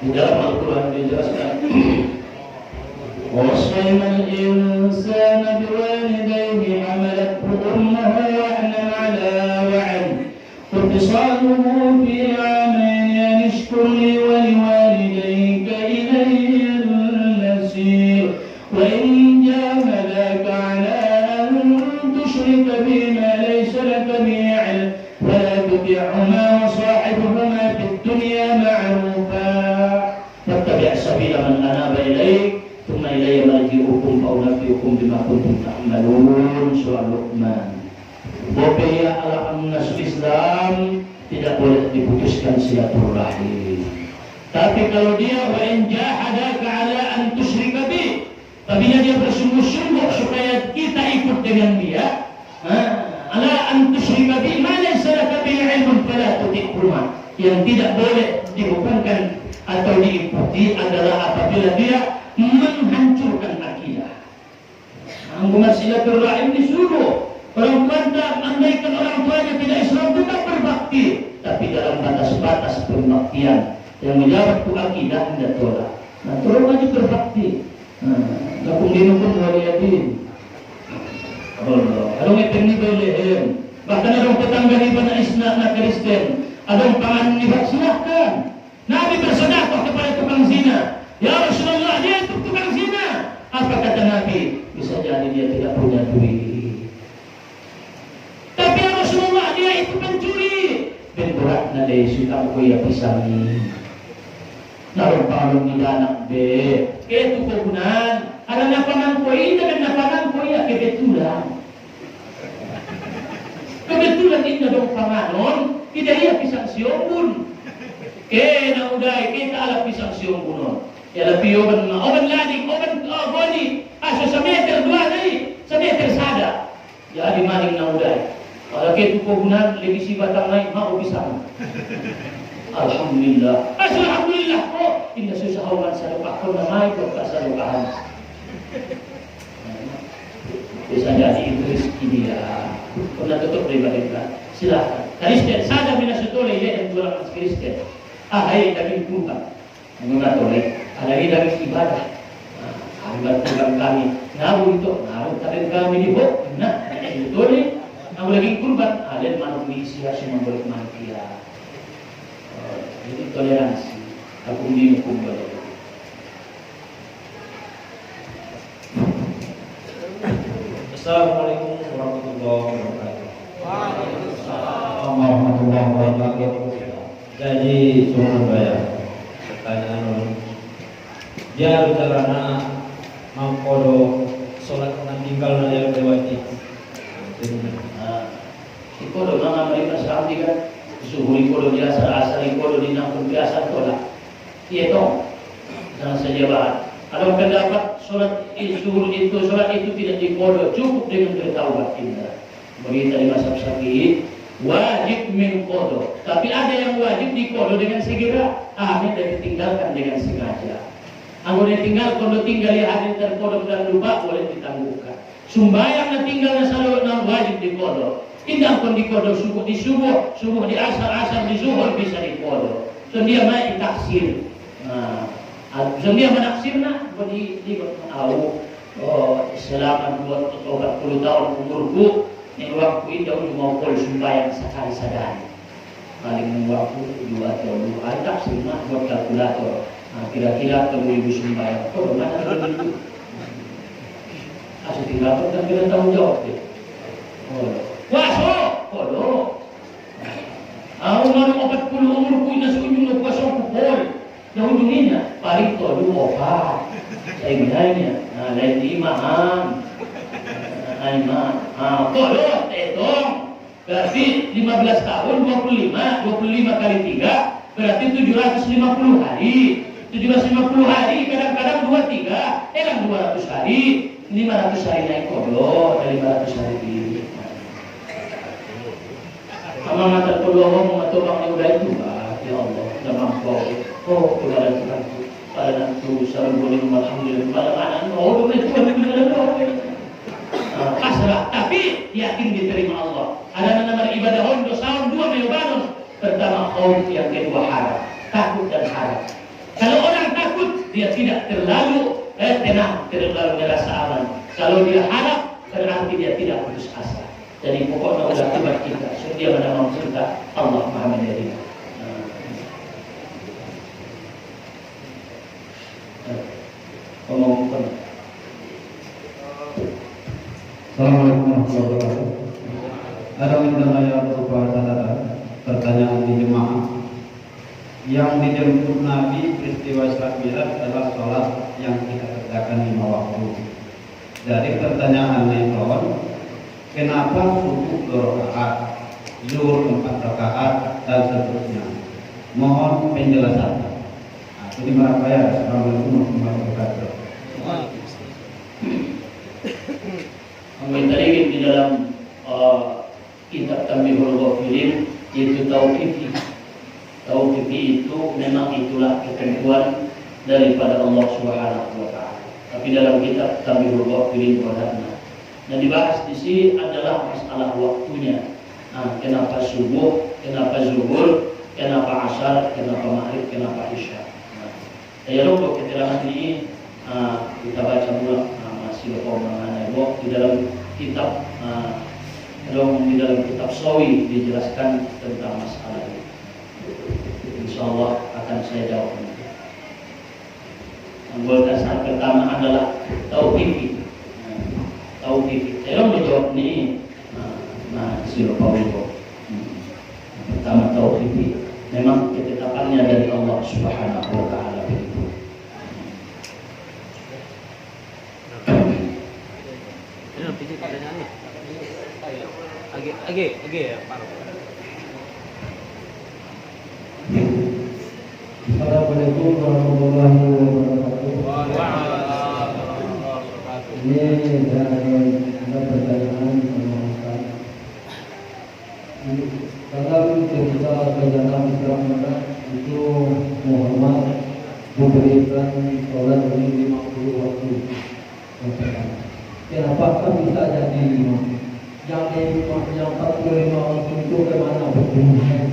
Di dalam Al-Quran dijelaskan ووصينا الإنسان بوالديه حملته أمه وهنا على وهن وفصاله في عامين أن اشكر لي ولوالديك إلي المصير وإن جاهداك على أن تشرك بي ما ليس لك به علم فلا تطعهما وصاحبهما في الدنيا معروفا واتبع سبيل من أناب إليك ثم إلي مرجعكم فأنبئكم بما كنتم تعملون. Surah Luqman. Bopaya al-amnas Islam tidak boleh diputuskan silaturahim. Tapi kalau dia wa in jahadaka ala an tusyrika bi, apabila dia bersungguh-sungguh supaya kita ikut dengan dia, ala an tusyrika bi ma laysa laka bihi ilmun fala tuti'huma. Yang tidak boleh dihukumkan atau diikuti adalah apabila dia menghancurkan akidah. Hubungan silaturahim disuruh perempuan tak andaikan orang tuanya tidak Islam tetap berbakti, tapi dalam batas-batas perbaktian yang menjawab itu akidah tidak tolak. Nah, tolong aja berbakti. Lakum dinukum waliyadin. Allah. Ada yang ini boleh. Bahkan ada tetangga di mana Islam nak Kristen, ada pangan nifak silahkan. Nabi bersedekah kepada tukang zina. Ya Rasulullah, dia itu tukang zina. Apa kata Nabi? Bisa jadi dia tidak punya duit. Tapi ya Rasulullah, dia itu pencuri. Ben berat na day suka ko ya pisang. Naroon palong ni anak be. Ketu kunan. Ada napanang ko ina dan napanang ko ya kebetulan. Kebetulan ini dong panganon, tidak iya pisang siobun. Na uday kita ala pisang siobun. Ya lebih oban lading, oban goni. Asa sa meter dua day, sa meter sada. Ya di maning na uday. Kalau ketu kunan lagi si batang naik mau pisang. Alhamdulillah. Alhamdulillah. Oh, indah susahawan sa lupa ko na may ko sa lupahan. Bisa jadi itu rezeki dia. Pernah tutup dari mereka. Silakan. Kristen, sada minasutole ya yang jualan Kristen. Hai daging kurban. Mengatole. Ada daging ibadah. Ibadah kurban kami. Naru itu, naru tadi kami di bawah. Nah, itu naru daging kurban. Ada manusia semua boleh manusia. Jadi toleransi. Aku dihukum boleh. Assalamualaikum warahmatullahi wabarakatuh. Waalaikumsalam warahmatullahi wabarakatuh. Jadi soal saya pertanyaan dia bicara mangkodo sholat nang tinggal na yang lewati. Ikodo mga mereka sabi kan suhu ikodo dia asal ikodo di nang biasa tolak. Iya dong. Jangan saja bahas. Ada pendapat sholat itu tidak dikodo, cukup dengan bertaubat indah. Berita di mazhab Syafi'i wajib min kodo, tapi ada yang wajib dikodo dengan segera, ada yang ditinggalkan dengan sengaja. Anggota tinggal kodo tinggal di hari terkodo dan lupa boleh ditangguhkan. Sumbayang na tinggal na selalu nang wajib dikodo. Tidak pun dikodo subuh di asar di zuhur bisa dikodo. So dia mai ditaksir. So dia menaksirna di tahu selama 40 tahun umurku ini waktu itu mau kol sumbayang sekali sadari paling waktu 2 atau 2 hari taksirna buat kalkulator. Kira-kira kamu ibu sumbayang kok mana itu asal tinggal kan kita tanggung jawab deh. Waso kodo aku mau 40 umurku ini seujung na puasa ko kol. Nah ujungnya paling kodo opat saya bilangnya lain imahan kodo tetong berarti 15 tahun 25 kali 3 berarti 750 hari 750 hari kadang-kadang 23 kan 200 hari 500 hari naik kodo 500 hari ini sama mata kodo mau matobang udah itu ya Allah udah mampu kepada Tuhan pada nanti salam boleh alhamdulillah pada anak itu pasrah tapi yakin diterima Allah. Ada nama ibadah hondo sahur 2 meyobanon. Pertama khauf, yang kedua harap, takut dan harap. Kalau orang takut dia tidak terlalu tenang, tidak merasa aman. Kalau dia harap, berarti dia tidak putus asa. Jadi pokoknya udah tiba kita, dia menang surga, Allah Maha menerima. Ngomong. Assalamualaikum warahmatullahi wabarakatuh. Ada yang berupa pertanyaan di jemaah. Yang dijemput Nabi peristiwa Isra Mi'raj adalah sholat yang kita kerjakan 5 waktu. Jadi pertanyaannya kawan, kenapa subuh 2 rakaat, zuhur 4 rakaat dan seterusnya? Mohon penjelasan. Itu di Marapaya. Assalamualaikum warahmatullahi wabarakatuh. Kami tadi di dalam kitab Tanbihul Ghafilin yaitu tauqifi. Tauqifi itu memang itulah ketentuan daripada Allah Subhanahu wa taala. Tapi dalam kitab Tanbihul Ghafilin wadahna. Yang dibahas di sini adalah masalah waktunya. Kenapa subuh, kenapa zuhur, kenapa asar, kenapa maghrib, kenapa isya. Saya untuk keterangan ini kita baca dulu masih mengenai di dalam kitab di dalam kitab Sawi dijelaskan tentang masalah ini. Insyaallah akan saya jawab. Yang dasar pertama adalah tauqifi. Tauqifi. Saya menjawab ini. Silakan. Pertama tauqifi. Memang ketetapannya dari Allah Subhanahu wa taala itu. Ini pijit pertanyaannya. Age ya, Pak. Assalamualaikum warahmatullahi wabarakatuh. Ini ada pertanyaan sama Ustaz. Dalam cerita perjalanan Isra Mi'raj itu Muhammad memberikan sholat ini 50 waktu. Kenapa bisa jadi 5? Yang 45 waktu itu kemana berhubungan?